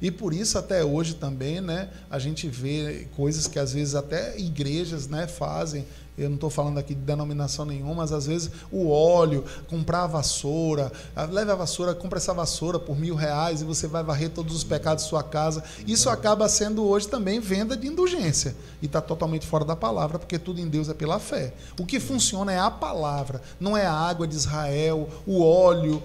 E por isso até hoje também, né, a gente vê coisas que às vezes até igrejas, né, fazem. Eu não estou falando aqui de denominação nenhuma, mas às vezes o óleo, comprar a vassoura, leve a vassoura, compra essa vassoura por R$1.000 e você vai varrer todos os pecados de sua casa. Isso acaba sendo hoje também venda de indulgência. E está totalmente fora da palavra, porque tudo em Deus é pela fé. O que funciona é a palavra, não é a água de Israel, o óleo.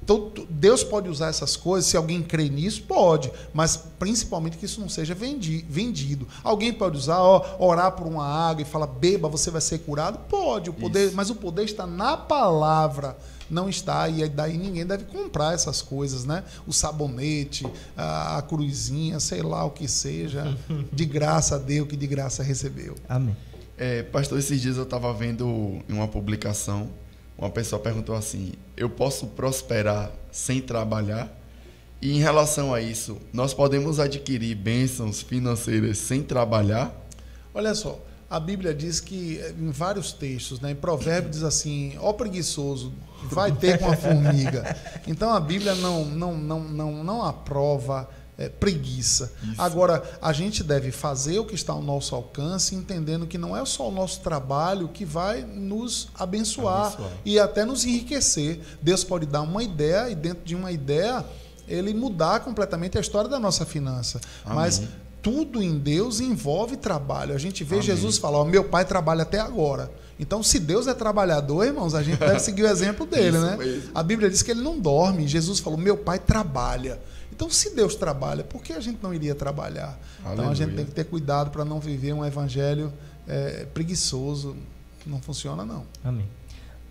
Então, Deus pode usar essas coisas, se alguém crê nisso, pode, mas principalmente que isso não seja vendido. Alguém pode usar, orar por uma água e falar: beba, você vai ser curado? Pode, o poder, mas o poder está na palavra, não está, e daí ninguém deve comprar essas coisas, né? O sabonete, a cruzinha, sei lá o que seja, de graça deu, que de graça recebeu. Amém. Pastor, esses dias eu estava vendo em uma publicação, uma pessoa perguntou assim: eu posso prosperar sem trabalhar? E em relação a isso, nós podemos adquirir bênçãos financeiras sem trabalhar? Olha só, a Bíblia diz que, em vários textos, né, em Provérbios diz assim: ó preguiçoso, vai ter com a formiga. Então a Bíblia não aprova preguiça. Isso. Agora, a gente deve fazer o que está ao nosso alcance, entendendo que não é só o nosso trabalho que vai nos abençoar e até nos enriquecer. Deus pode dar uma ideia e dentro de uma ideia ele mudar completamente a história da nossa finança. Amém. Mas tudo em Deus envolve trabalho. A gente vê Jesus falar: meu pai trabalha até agora. Então, se Deus é trabalhador, irmãos, a gente deve seguir o exemplo dele, né? Mesmo. A Bíblia diz que ele não dorme. Jesus falou: meu pai trabalha. Então, se Deus trabalha, por que a gente não iria trabalhar? Aleluia. Então, a gente tem que ter cuidado para não viver um evangelho preguiçoso. Não funciona, não. Amém.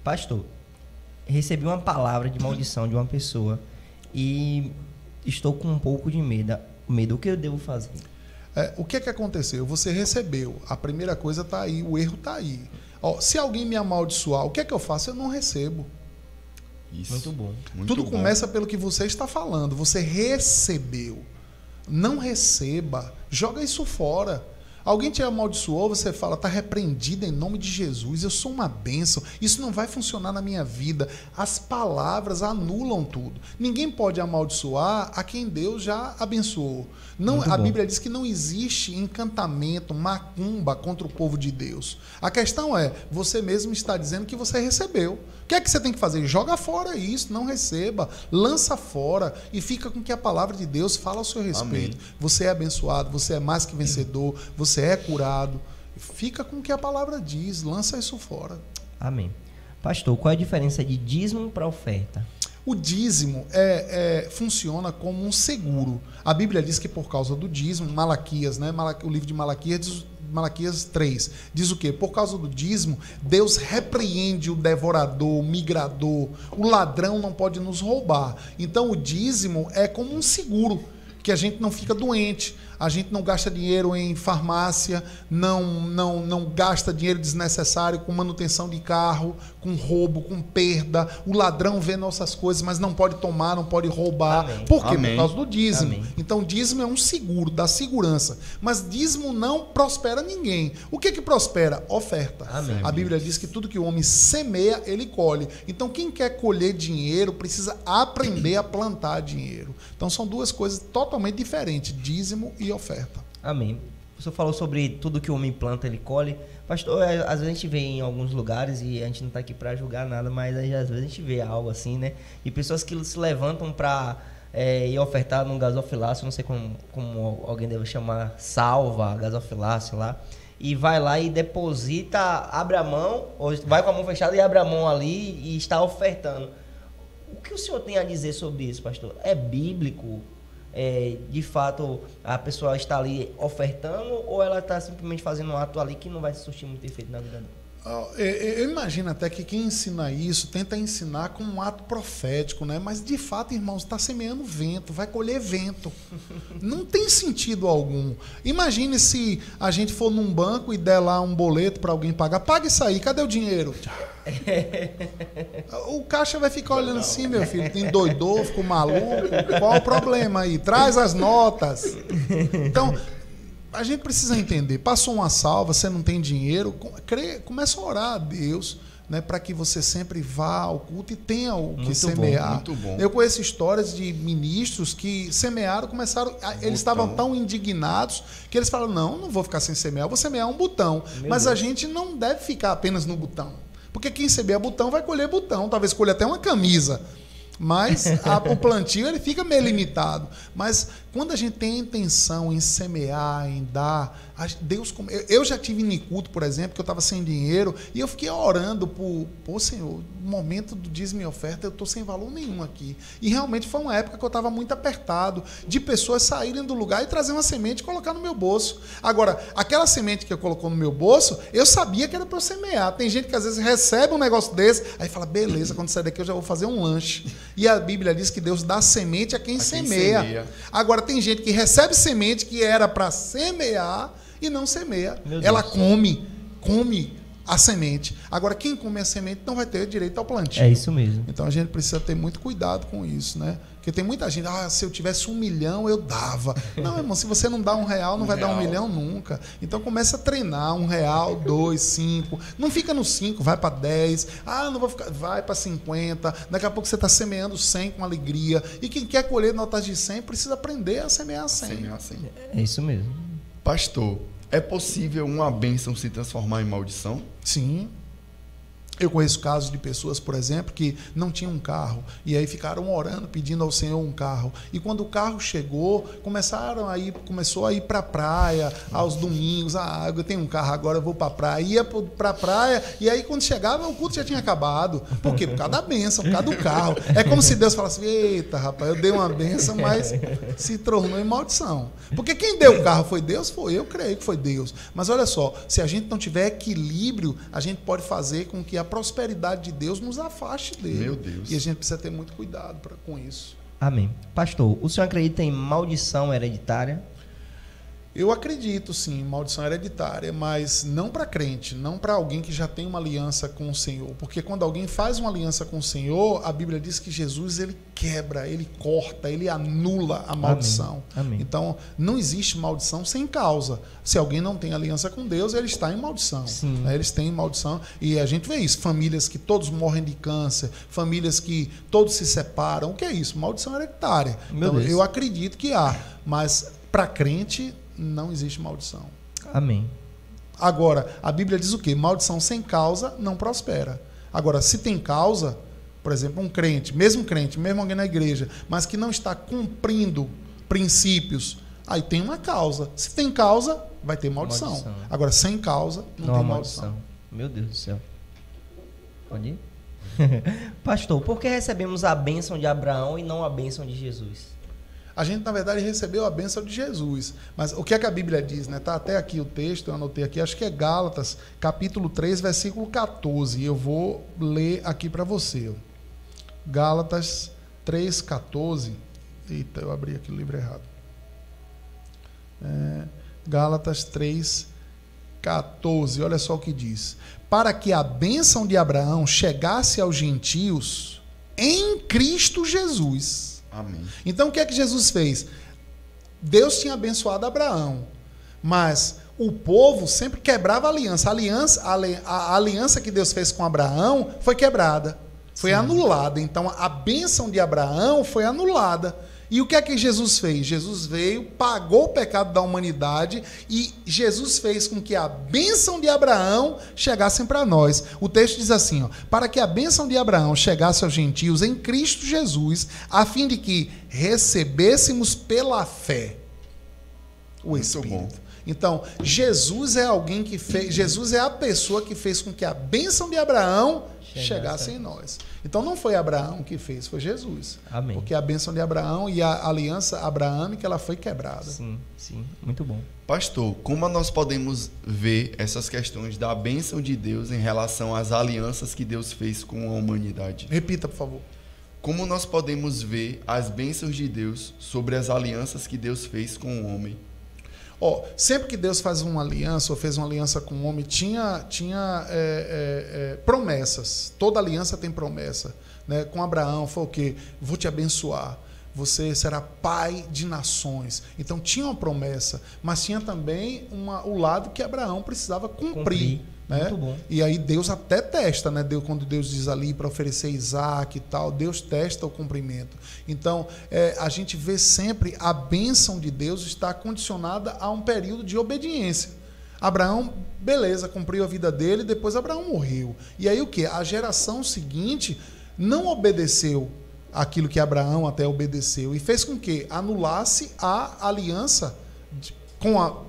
Pastor, recebi uma palavra de maldição de uma pessoa e estou com um pouco de medo. O que eu devo fazer? O que aconteceu? Você recebeu. A primeira coisa está aí, o erro está aí. Se alguém me amaldiçoar, o que eu faço? Eu não recebo. Isso. Muito bom. Tudo começa pelo que você está falando. Você recebeu. Não receba. Joga isso fora. Alguém te amaldiçoou, você fala, está repreendido em nome de Jesus, eu sou uma bênção, isso não vai funcionar na minha vida. As palavras anulam tudo. Ninguém pode amaldiçoar a quem Deus já abençoou. Não, a Bíblia diz que não existe encantamento, macumba contra o povo de Deus. A questão é, você mesmo está dizendo que você recebeu. O que é que você tem que fazer? Joga fora isso, não receba, lança fora e fica com que a palavra de Deus fala ao seu respeito. Amém. Você é abençoado, você é mais que vencedor, você é curado. Fica com o que a palavra diz, lança isso fora. Amém. Pastor, qual é a diferença de dízimo para oferta? O dízimo funciona como um seguro. A Bíblia diz que por causa do dízimo, Malaquias, né? O livro de Malaquias diz, Malaquias 3, diz o quê? Por causa do dízimo, Deus repreende o devorador, o migrador, o ladrão não pode nos roubar. Então o dízimo é como um seguro, que a gente não fica doente, a gente não gasta dinheiro em farmácia, não gasta dinheiro desnecessário com manutenção de carro, com roubo, com perda. O ladrão vê nossas coisas, mas não pode tomar, não pode roubar. Amém. Por quê? Amém. Por causa do dízimo. Amém. Então, dízimo é um seguro, dá segurança. Mas dízimo não prospera ninguém. O que prospera? Oferta. Amém. A Bíblia diz que tudo que o homem semeia, ele colhe. Então, quem quer colher dinheiro precisa aprender a plantar dinheiro. Então, são duas coisas totalmente diferentes, dízimo e oferta. Amém. O senhor falou sobre tudo que o homem planta, ele colhe. Pastor, às vezes a gente vê em alguns lugares, e a gente não está aqui para julgar nada, mas às vezes a gente vê algo assim, né? E pessoas que se levantam para ir ofertar num gasofilácio, não sei como alguém deve chamar, salva, gasofilácio lá, e vai lá e deposita, abre a mão, ou vai com a mão fechada e abre a mão ali e está ofertando. O que o senhor tem a dizer sobre isso, pastor? É bíblico? De fato a pessoa está ali ofertando, ou ela está simplesmente fazendo um ato ali que não vai surtir muito efeito na vida dela? Eu imagino até que quem ensina isso tenta ensinar com um ato profético, né? Mas de fato, irmãos, está semeando vento, vai colher vento. Não tem sentido algum. Imagine se a gente for num banco e der lá um boleto para alguém pagar. Paga isso aí, cadê o dinheiro? O caixa vai ficar olhando assim, meu filho, endoidou, ficou maluco, qual o problema aí? Traz as notas. Então, a gente precisa entender, passou uma salva, você não tem dinheiro, começa a orar a Deus, né, para que você sempre vá ao culto e tenha o que semear. Muito bom. Eu conheço histórias de ministros que semearam, eles estavam tão indignados que eles falaram, não vou ficar sem semear, eu vou semear um botão. Mas a gente não deve ficar apenas no botão. Porque quem semeia botão vai colher botão, talvez colher até uma camisa. Mas o plantio ele fica meio limitado. Mas quando a gente tem a intenção em semear, em dar, Deus... Eu já tive em culto, por exemplo, que eu estava sem dinheiro e eu fiquei orando por Senhor, no momento do dízimo e oferta eu estou sem valor nenhum aqui. E realmente foi uma época que eu estava muito apertado, de pessoas saírem do lugar e trazer uma semente e colocar no meu bolso. Agora, aquela semente que eu colocou no meu bolso, eu sabia que era para eu semear. Tem gente que às vezes recebe um negócio desse, aí fala, beleza, quando sair daqui eu já vou fazer um lanche. E a Bíblia diz que Deus dá semente a quem semeia. Agora, tem gente que recebe semente que era para semear e não semeia. Ela come a semente. Agora, quem come a semente não vai ter direito ao plantio. É isso mesmo. Então, a gente precisa ter muito cuidado com isso, né? Porque tem muita gente, se eu tivesse 1 milhão, eu dava. Não, irmão, se você não dá R$1, não vai dar 1 milhão nunca. Então, começa a treinar, R$1, 2, 5. Não fica no 5, vai para 10. Não vou ficar, vai para 50. Daqui a pouco você está semeando 100 com alegria. E quem quer colher notas de 100, precisa aprender a semear 100. É isso mesmo. Pastor, é possível uma bênção se transformar em maldição? Sim. Eu conheço casos de pessoas, por exemplo, que não tinham um carro e aí ficaram orando, pedindo ao Senhor um carro. E quando o carro chegou, começou a ir para a praia aos domingos. Eu tenho um carro, agora eu vou para a praia. Ia para a praia e aí quando chegava o culto já tinha acabado. Por quê? Por causa da bênção, por causa do carro. É como se Deus falasse, eita, rapaz, eu dei uma bênção, mas se tornou em maldição. Porque quem deu o carro foi Deus? Eu creio que foi Deus. Mas olha só, se a gente não tiver equilíbrio, a gente pode fazer com que a prosperidade de Deus nos afaste dele. Meu Deus. E a gente precisa ter muito cuidado com isso. Amém. Pastor, o senhor acredita em maldição hereditária? Eu acredito, sim, em maldição hereditária, mas não para crente, não para alguém que já tem uma aliança com o Senhor. Porque quando alguém faz uma aliança com o Senhor, a Bíblia diz que Jesus, ele quebra, ele corta, ele anula a maldição. Amém. Então, não existe maldição sem causa. Se alguém não tem aliança com Deus, ele está em maldição. Né? Eles têm maldição. E a gente vê isso, famílias que todos morrem de câncer, famílias que todos se separam. O que é isso? Maldição hereditária. Meu Então, Deus. eu acredito que há, mas para crente não existe maldição. Amém. Agora, a Bíblia diz o quê? Maldição sem causa não prospera. Agora, se tem causa, por exemplo, um crente, mesmo alguém na igreja, mas que não está cumprindo princípios, aí tem uma causa. Se tem causa, vai ter maldição. Agora, sem causa, não tem maldição. Meu Deus do céu. Pode ir? Pastor, por que recebemos a bênção de Abraão e não a bênção de Jesus? A gente, na verdade, recebeu a bênção de Jesus. Mas o que é que a Bíblia diz? Né? Tá até aqui o texto, eu anotei aqui, acho que é Gálatas, capítulo 3, versículo 14. Eu vou ler aqui para você. Gálatas 3, 14. Eita, eu abri aqui o livro errado. Gálatas 3, 14. Olha só o que diz. Para que a bênção de Abraão chegasse aos gentios em Cristo Jesus. Amém. Então, o que é que Jesus fez? Deus tinha abençoado Abraão, mas o povo sempre quebrava a aliança. A aliança que Deus fez com Abraão foi quebrada, foi anulada. Então, a bênção de Abraão foi anulada. E o que é que Jesus fez? Jesus veio, pagou o pecado da humanidade e Jesus fez com que a bênção de Abraão chegasse para nós. O texto diz assim, ó, para que a bênção de Abraão chegasse aos gentios em Cristo Jesus, a fim de que recebêssemos pela fé o Espírito. Então, Jesus é alguém que fez, Jesus é a pessoa que fez com que a bênção de Abraão chegasse em nós. Então não foi Abraão que fez, foi Jesus. Amém. Porque a bênção de Abraão e a aliança abraâmica, ela foi quebrada. Sim, muito bom. Pastor, como nós podemos ver essas questões da bênção de Deus em relação às alianças que Deus fez com a humanidade? Repita, por favor. Como nós podemos ver as bênçãos de Deus sobre as alianças que Deus fez com o homem? Sempre que Deus faz uma aliança, ou fez uma aliança com o homem, tinha promessas. Toda aliança tem promessa. Né? Com Abraão foi o quê? Vou te abençoar. Você será pai de nações. Então tinha uma promessa, mas tinha também o lado que Abraão precisava cumprir. Né? Muito bom. E aí Deus até testa, né? Quando Deus diz ali para oferecer Isaac e tal, Deus testa o cumprimento. Então, a gente vê sempre a bênção de Deus está condicionada a um período de obediência. Abraão, beleza, cumpriu a vida dele, depois Abraão morreu. E aí o quê? A geração seguinte não obedeceu aquilo que Abraão até obedeceu e fez com que anulasse a aliança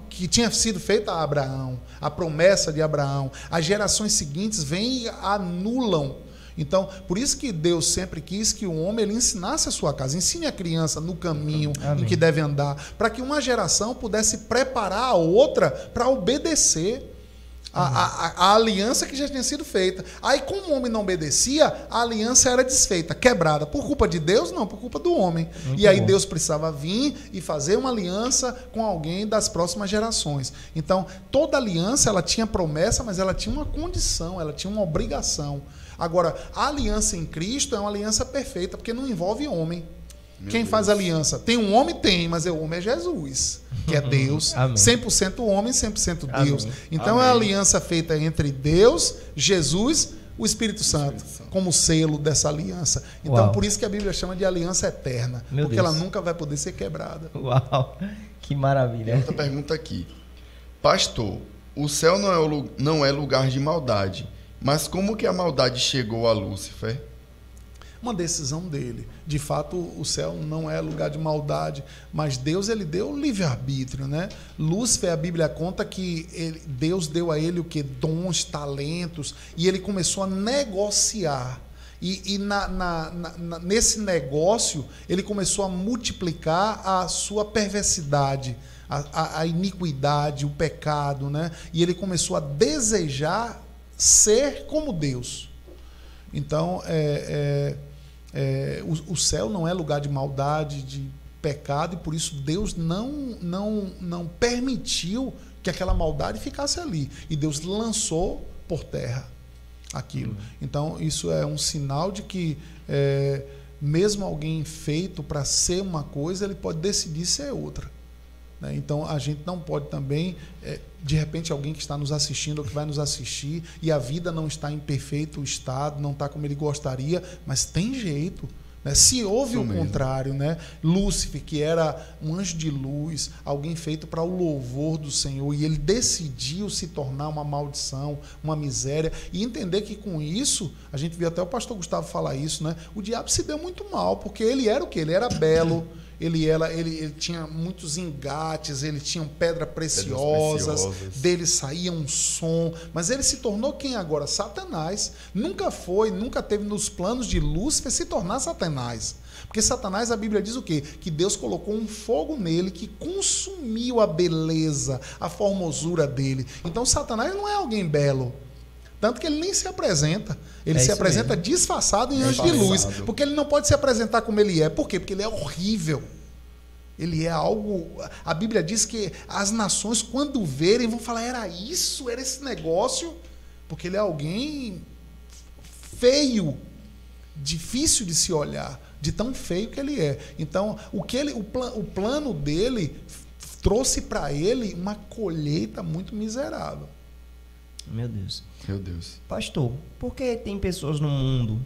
que tinha sido feita a Abraão, a promessa de Abraão. As gerações seguintes vêm e anulam. Então, por isso que Deus sempre quis que o homem ele ensinasse a sua casa, ensine a criança no caminho em que deve andar, para que uma geração pudesse preparar a outra para obedecer a aliança que já tinha sido feita. Aí, como o homem não obedecia, a aliança era desfeita, quebrada. Por culpa de Deus? Não, por culpa do homem. E aí Deus precisava vir e fazer uma aliança com alguém das próximas gerações. Então, toda aliança, ela tinha promessa, mas ela tinha uma condição, ela tinha uma obrigação. Agora, a aliança em Cristo é uma aliança perfeita, porque não envolve homem. Quem faz aliança? Tem um homem? Tem, mas o homem é Jesus, que é Deus, 100% homem, 100% Deus. Então é a aliança feita entre Deus, Jesus, o Espírito Santo, como selo dessa aliança. Então por isso que a Bíblia chama de aliança eterna, porque ela nunca vai poder ser quebrada. Uau, que maravilha. Outra pergunta aqui. Pastor, o céu não é lugar de maldade, mas como que a maldade chegou a Lúcifer? Uma decisão dele. De fato, o céu não é lugar de maldade, mas Deus ele deu livre-arbítrio, né? Lúcifer, a Bíblia conta que Deus deu a ele o que? Dons, talentos, e ele começou a negociar. Nesse negócio, ele começou a multiplicar a sua perversidade, a iniquidade, o pecado, né? E ele começou a desejar ser como Deus. Então, o céu não é lugar de maldade, pecado, e por isso Deus não permitiu que aquela maldade ficasse ali. E Deus lançou por terra aquilo. Então, isso é um sinal de que mesmo alguém feito para ser uma coisa, ele pode decidir ser outra. Né? Então, a gente não pode também, de repente, alguém que está nos assistindo ou que vai nos assistir, e a vida não está em perfeito estado, não está como ele gostaria, mas tem jeito. Né? Se houve o contrário, né? Lúcifer, que era um anjo de luz, alguém feito para o louvor do Senhor, e ele decidiu se tornar uma maldição, uma miséria, e entender que com isso, a gente viu até o pastor Gustavo falar isso, né? O diabo se deu muito mal, porque ele era o quê? Ele era belo, ele tinha muitos engates, ele tinha pedras preciosas, dele saía um som, mas ele se tornou quem agora? Satanás. Nunca teve nos planos de Lúcifer se tornar Satanás. Porque Satanás, a Bíblia diz o quê? Que Deus colocou um fogo nele que consumiu a beleza, a formosura dele. Então Satanás não é alguém belo. Tanto que ele nem se apresenta. Ele se apresenta disfarçado em anjo de luz. Porque ele não pode se apresentar como ele é. Por quê? Porque ele é horrível. Ele é algo... A Bíblia diz que as nações, quando verem, vão falar, era esse negócio? Porque ele é alguém feio, difícil de se olhar, de tão feio que ele é. Então, o plano dele trouxe para ele uma colheita muito miserável. Meu Deus. Pastor, por que tem pessoas no mundo,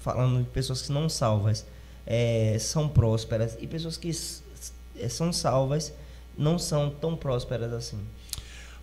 falando de pessoas que não salvas, são prósperas, e pessoas que são salvas não são tão prósperas assim?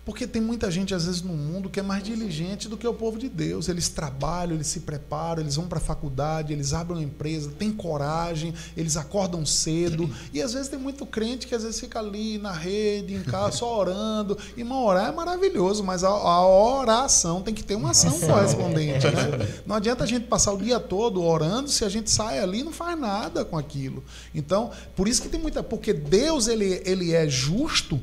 Porque tem muita gente, às vezes, no mundo que é mais diligente do que o povo de Deus. Eles trabalham, eles se preparam, eles vão para a faculdade, eles abrem uma empresa, têm coragem, eles acordam cedo. E, às vezes, tem muito crente que, às vezes, fica ali na rede, em casa, só orando. E orar é maravilhoso, mas a oração tem que ter uma ação correspondente. Né? Não adianta a gente passar o dia todo orando se a gente sai ali e não faz nada com aquilo. Então, por isso que tem muita... Porque Deus, ele é justo.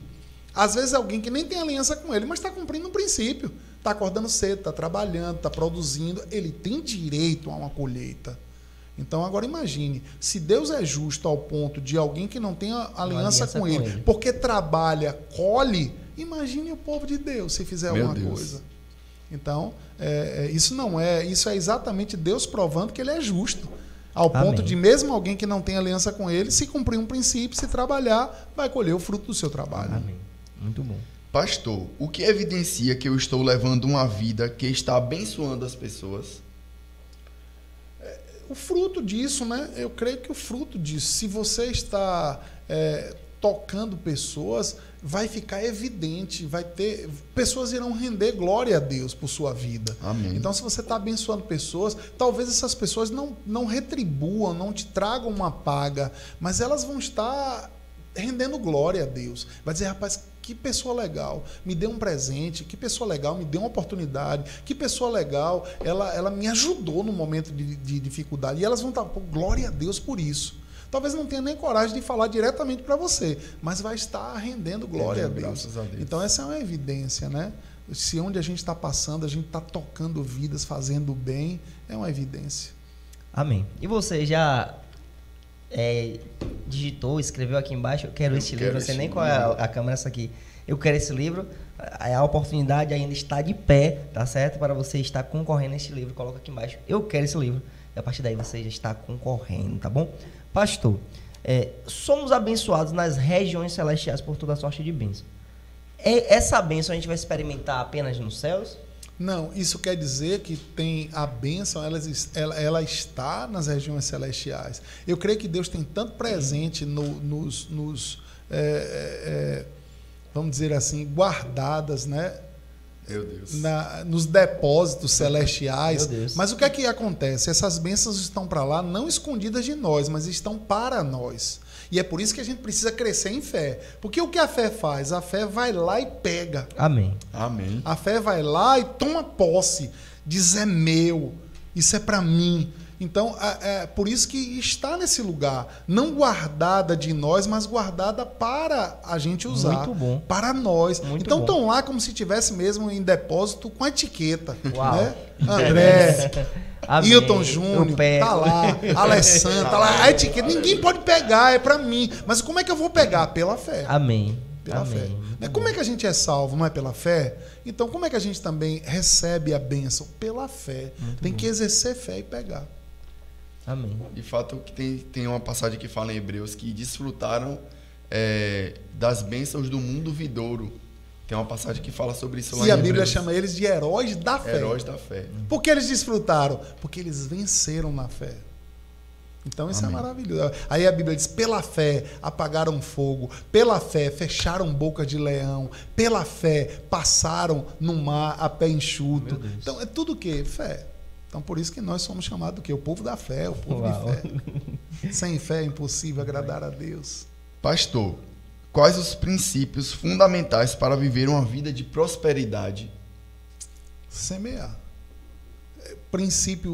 Às vezes alguém que nem tem aliança com ele, mas está cumprindo um princípio. Está acordando cedo, está trabalhando, está produzindo. Ele tem direito a uma colheita. Então, agora imagine, se Deus é justo ao ponto de alguém que não tem aliança com ele, porque trabalha, colhe, imagine o povo de Deus se fizer alguma coisa. Então, isso é exatamente Deus provando que ele é justo. Ao ponto de mesmo alguém que não tem aliança com ele, se cumprir um princípio, se trabalhar, vai colher o fruto do seu trabalho. Amém. Muito bom. Pastor, o que evidencia que eu estou levando uma vida que está abençoando as pessoas? O fruto disso, né? Eu creio que o fruto disso, se você está tocando pessoas, vai ficar evidente, pessoas irão render glória a Deus por sua vida. Amém. Então, se você está abençoando pessoas, talvez essas pessoas não retribuam, não te tragam uma paga, mas elas vão estar rendendo glória a Deus. Vai dizer, rapaz, que pessoa legal, me deu um presente, que pessoa legal, me deu uma oportunidade, que pessoa legal, ela me ajudou no momento de dificuldade. E elas vão estar, glória a Deus por isso. Talvez não tenha nem coragem de falar diretamente para você, mas vai estar rendendo glória a Deus. Graças a Deus. Então essa é uma evidência, né? Se onde a gente está passando, a gente está tocando vidas, fazendo bem, é uma evidência. Amém. E você já digitou, escreveu aqui embaixo, eu quero esse livro, não sei nem qual é a câmera essa aqui. Eu quero esse livro. A oportunidade ainda está de pé, tá certo? Para você estar concorrendo a este livro, coloca aqui embaixo, eu quero esse livro. E a partir daí você já está concorrendo, tá bom? Pastor, somos abençoados nas regiões celestiais por toda sorte de bênção. Essa bênção a gente vai experimentar apenas nos céus? Não, isso quer dizer que tem a bênção, ela está nas regiões celestiais. Eu creio que Deus tem tanto presente vamos dizer assim, guardadas, né? Meu Deus. Nos depósitos celestiais. Meu Deus. Mas o que é que acontece? Essas bênçãos estão para lá, não escondidas de nós, mas estão para nós. E é por isso que a gente precisa crescer em fé. Porque o que a fé faz? A fé vai lá e pega. Amém. Amém. A fé vai lá e toma posse. Diz, é meu. Isso é para mim. Então, por isso que está nesse lugar. Não guardada de nós, mas guardada para a gente usar. Muito bom. Para nós. Muito então, bom. estão lá como se tivesse mesmo em depósito com a etiqueta. Uau. Né? André, Amém. Hilton Júnior, Eu pego. tá lá. Alessandra, tá lá. A etiqueta, ninguém pode pegar, é para mim. Mas como é que eu vou pegar? Pela fé. Amém. Pela Amém. fé. Muito Né? bom. Como é que a gente é salvo? Não é pela fé? Então, como é que a gente também recebe a bênção? Pela fé. Tem que exercer fé e pegar. Amém. De fato, que tem uma passagem que fala em Hebreus que desfrutaram das bênçãos do mundo vidouro. Tem uma passagem que fala sobre isso lá E em a Bíblia Hebreus. chama eles de heróis da fé. Heróis da fé. Por que eles desfrutaram? Porque eles venceram na fé. Então isso Amém. é maravilhoso. Aí a Bíblia diz: pela fé apagaram fogo, pela fé fecharam boca de leão, pela fé passaram no mar a pé enxuto. Meu Deus. Então é tudo o quê? Fé. Então por isso que nós somos chamados do quê? O povo da fé, o povo Uau. de fé. Sem fé é impossível agradar a Deus. Pastor, quais os princípios fundamentais para viver uma vida de prosperidade? Semear.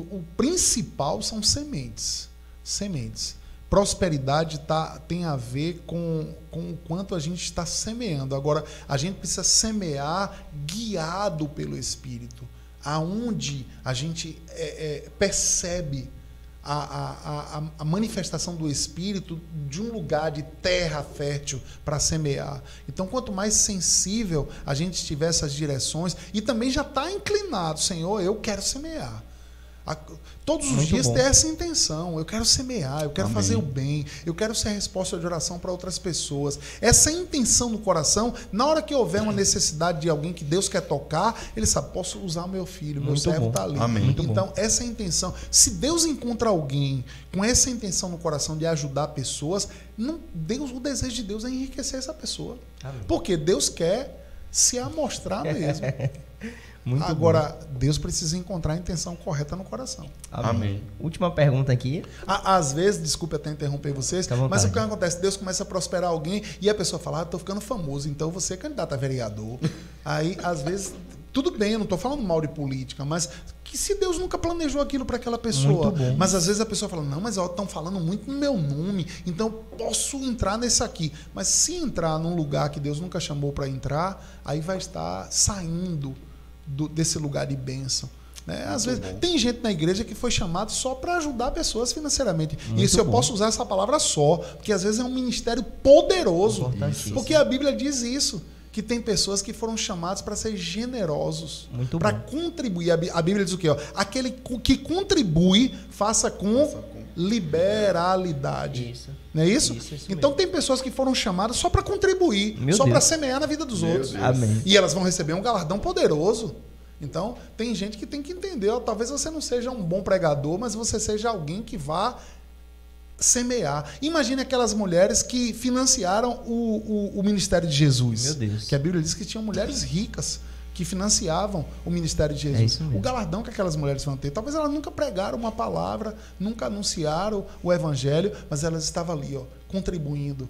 O principal são sementes. Sementes. Prosperidade tem a ver com o quanto a gente está semeando. Agora, a gente precisa semear guiado pelo Espírito, aonde a gente percebe a manifestação do Espírito de um lugar de terra fértil para semear. Então, quanto mais sensível a gente estiver essas direções, e também já está inclinado, Senhor, eu quero semear. Todos os Muito dias bom. ter essa intenção, eu quero semear, eu quero Amém. fazer o bem, eu quero ser resposta de oração para outras pessoas. Essa intenção no coração, na hora que houver uma necessidade de alguém que Deus quer tocar, ele sabe, posso usar o meu filho, meu Muito servo bom. está ali. Amém. Muito bom. Então, essa é a intenção. Se Deus encontra alguém com essa intenção no coração de ajudar pessoas, o desejo de Deus é enriquecer essa pessoa. Amém. Porque Deus quer se amostrar mesmo. Muito Agora, Deus precisa encontrar a intenção correta no coração. bom. Amém. Última pergunta aqui. Às vezes, desculpe até interromper vocês, Fica à vontade. mas o que acontece? Deus começa a prosperar alguém e a pessoa fala: estou ficando famoso, então você é candidato a vereador. Aí, às vezes, tudo bem, eu não estou falando mal de política, mas que se Deus nunca planejou aquilo para aquela pessoa. Muito bom. Mas às vezes a pessoa fala: não, mas estão falando muito no meu nome, então eu posso entrar nesse aqui. Mas se entrar num lugar que Deus nunca chamou para entrar, aí vai estar saindo desse lugar de bênção. Né? Às vezes tem gente na igreja que foi chamado só para ajudar pessoas financeiramente. E isso eu bom. posso usar essa palavra só, porque às vezes é um ministério poderoso. Importantíssimo. Porque a Bíblia diz isso, que tem pessoas que foram chamadas para ser generosos, Muito para bom. contribuir. A Bíblia diz o quê? Ó? Aquele que contribui, faça com liberalidade. Isso. Não é isso? Isso Então mesmo. tem pessoas que foram chamadas só para contribuir, Meu só Deus. para semear na vida dos outros. Deus. Amém. E elas vão receber um galardão poderoso. Então, tem gente que tem que entender. Ó, talvez você não seja um bom pregador, mas você seja alguém que vá semear. Imagine aquelas mulheres que financiaram o ministério de Jesus. Meu Deus. Que a Bíblia diz que tinham mulheres ricas que financiavam o ministério de Jesus. É isso mesmo. O galardão que aquelas mulheres vão ter. Talvez elas nunca pregaram uma palavra, nunca anunciaram o evangelho, mas elas estavam ali, ó, contribuindo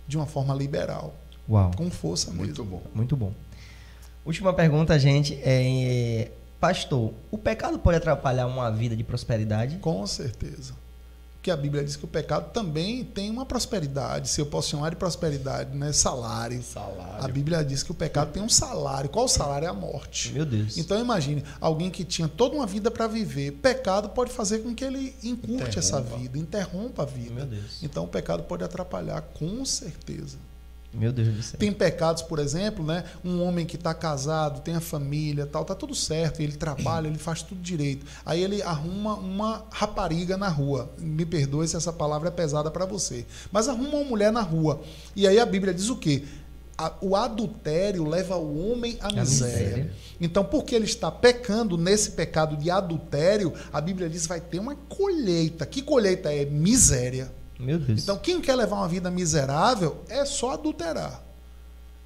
de uma forma liberal, Uau. com força mesmo. Muito bom. Muito bom. Última pergunta, gente. Pastor, o pecado pode atrapalhar uma vida de prosperidade? Com certeza. Porque a Bíblia diz que o pecado também tem uma prosperidade, se eu posso chamar de prosperidade, né? Salário. Salário. A Bíblia diz que o pecado tem um salário. Qual o salário? É a morte. Meu Deus. Então imagine, alguém que tinha toda uma vida para viver, pecado pode fazer com que ele encurte essa vida, interrompa a vida. Meu Deus. Então o pecado pode atrapalhar, com certeza. Meu Deus do céu. Tem pecados, por exemplo, né? Um homem que está casado, tem a família, tal, tá tudo certo, ele trabalha, ele faz tudo direito. Aí ele arruma uma rapariga na rua. Me perdoe se essa palavra é pesada para você. Mas arruma uma mulher na rua. E aí a Bíblia diz o quê? O adultério leva o homem à miséria. Então, porque ele está pecando nesse pecado de adultério, a Bíblia diz que vai ter uma colheita. Que colheita é? Miséria. Meu Deus. Então, quem quer levar uma vida miserável é só adulterar.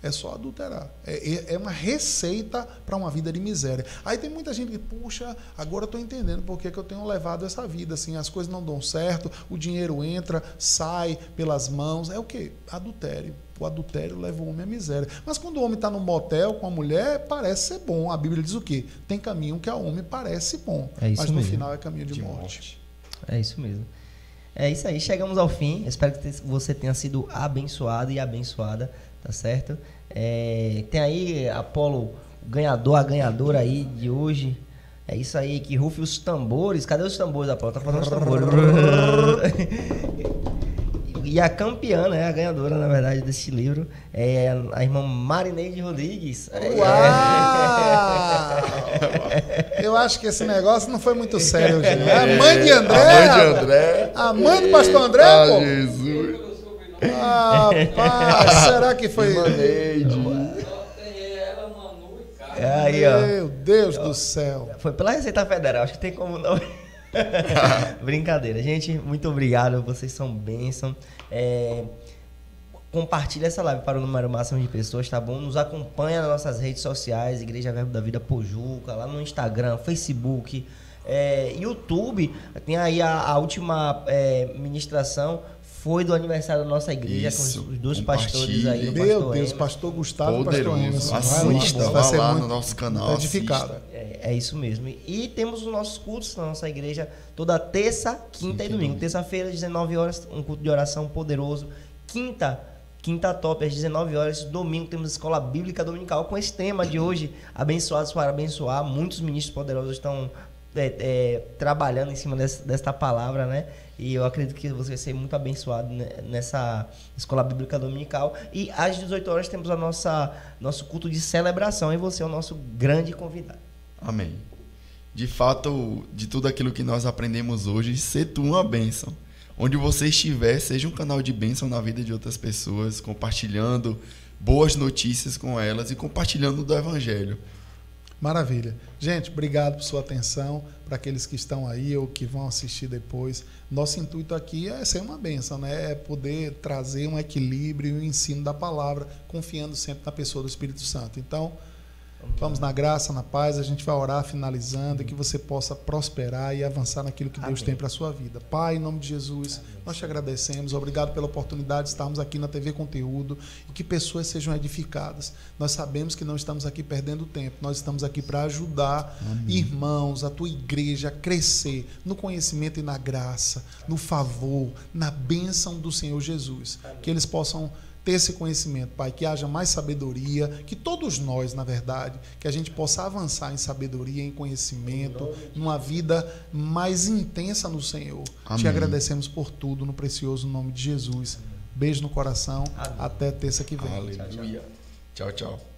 É só adulterar. É uma receita para uma vida de miséria. Aí tem muita gente que, puxa, agora eu estou entendendo por que eu tenho levado essa vida. Assim, as coisas não dão certo, o dinheiro entra, sai pelas mãos. É o quê? Adultério. O adultério leva o homem à miséria. Mas quando o homem está num motel com a mulher, parece ser bom. A Bíblia diz o quê? Tem caminho que ao homem parece bom. É isso mas no mesmo. final é caminho de morte. É isso mesmo. É isso aí, chegamos ao fim. Espero que você tenha sido abençoado e abençoada, tá certo? Tem aí, Apolo, o ganhador, a ganhadora aí de hoje. É isso aí, que rufe os tambores. Cadê os tambores, Apolo? Tá faltando os tambores. E a campeã, né, a ganhadora, na verdade, desse livro é a irmã Marineide Rodrigues. Uau! Eu acho que esse negócio não foi muito sério hoje. A mãe de André. A mãe de André. A mãe do pastor André, pô. Jesus. Rapaz, será que foi... Aí, ó. Meu Deus do céu. Foi pela Receita Federal, acho que tem como não. Brincadeira. Gente, muito obrigado. Vocês são bênção. Compartilha essa live para o número máximo de pessoas, tá bom? Nos acompanha nas nossas redes sociais, Igreja Verbo da Vida Pojuca, lá no Instagram, Facebook, YouTube. Tem aí a última ministração. Foi do aniversário da nossa igreja. Isso, com os dois pastores aí. Meu Deus, pastor Gustavo e pastor Emerson. Assista, vai ser lá muito no nosso canal. edificado. É isso mesmo. E temos os nossos cultos na nossa igreja toda terça, quinta e domingo. Terça-feira, às 19 horas, um culto de oração poderoso. Quinta top, às 19 horas. Domingo temos escola bíblica dominical com esse tema de hoje, abençoados para abençoar. Muitos ministros poderosos estão trabalhando em cima desta palavra, né? E eu acredito que você vai ser muito abençoado nessa escola bíblica dominical. E às 18 horas temos nosso culto de celebração e você é o nosso grande convidado. Amém. De fato, de tudo aquilo que nós aprendemos hoje, ser tu uma bênção. Onde você estiver, seja um canal de bênção na vida de outras pessoas, compartilhando boas notícias com elas e compartilhando do Evangelho. Maravilha. Gente, obrigado por sua atenção, para aqueles que estão aí ou que vão assistir depois. Nosso intuito aqui é ser uma bênção, né? É poder trazer um equilíbrio e um ensino da palavra, confiando sempre na pessoa do Espírito Santo. Então, vamos na graça, na paz, a gente vai orar finalizando e que você possa prosperar e avançar naquilo que Deus tem para a sua vida. Pai, em nome de Jesus, nós te agradecemos, obrigado pela oportunidade de estarmos aqui na TV Conteúdo e que pessoas sejam edificadas. Nós sabemos que não estamos aqui perdendo tempo, nós estamos aqui para ajudar irmãos, a tua igreja a crescer no conhecimento e na graça, no favor, na bênção do Senhor Jesus. Que eles possam ter esse conhecimento, Pai, que haja mais sabedoria, que todos nós, na verdade, que a gente possa avançar em sabedoria, em conhecimento, numa vida mais intensa no Senhor. Amém. Te agradecemos por tudo, no precioso nome de Jesus. Beijo no coração. Amém. Até terça que vem. Aleluia. Tchau, tchau.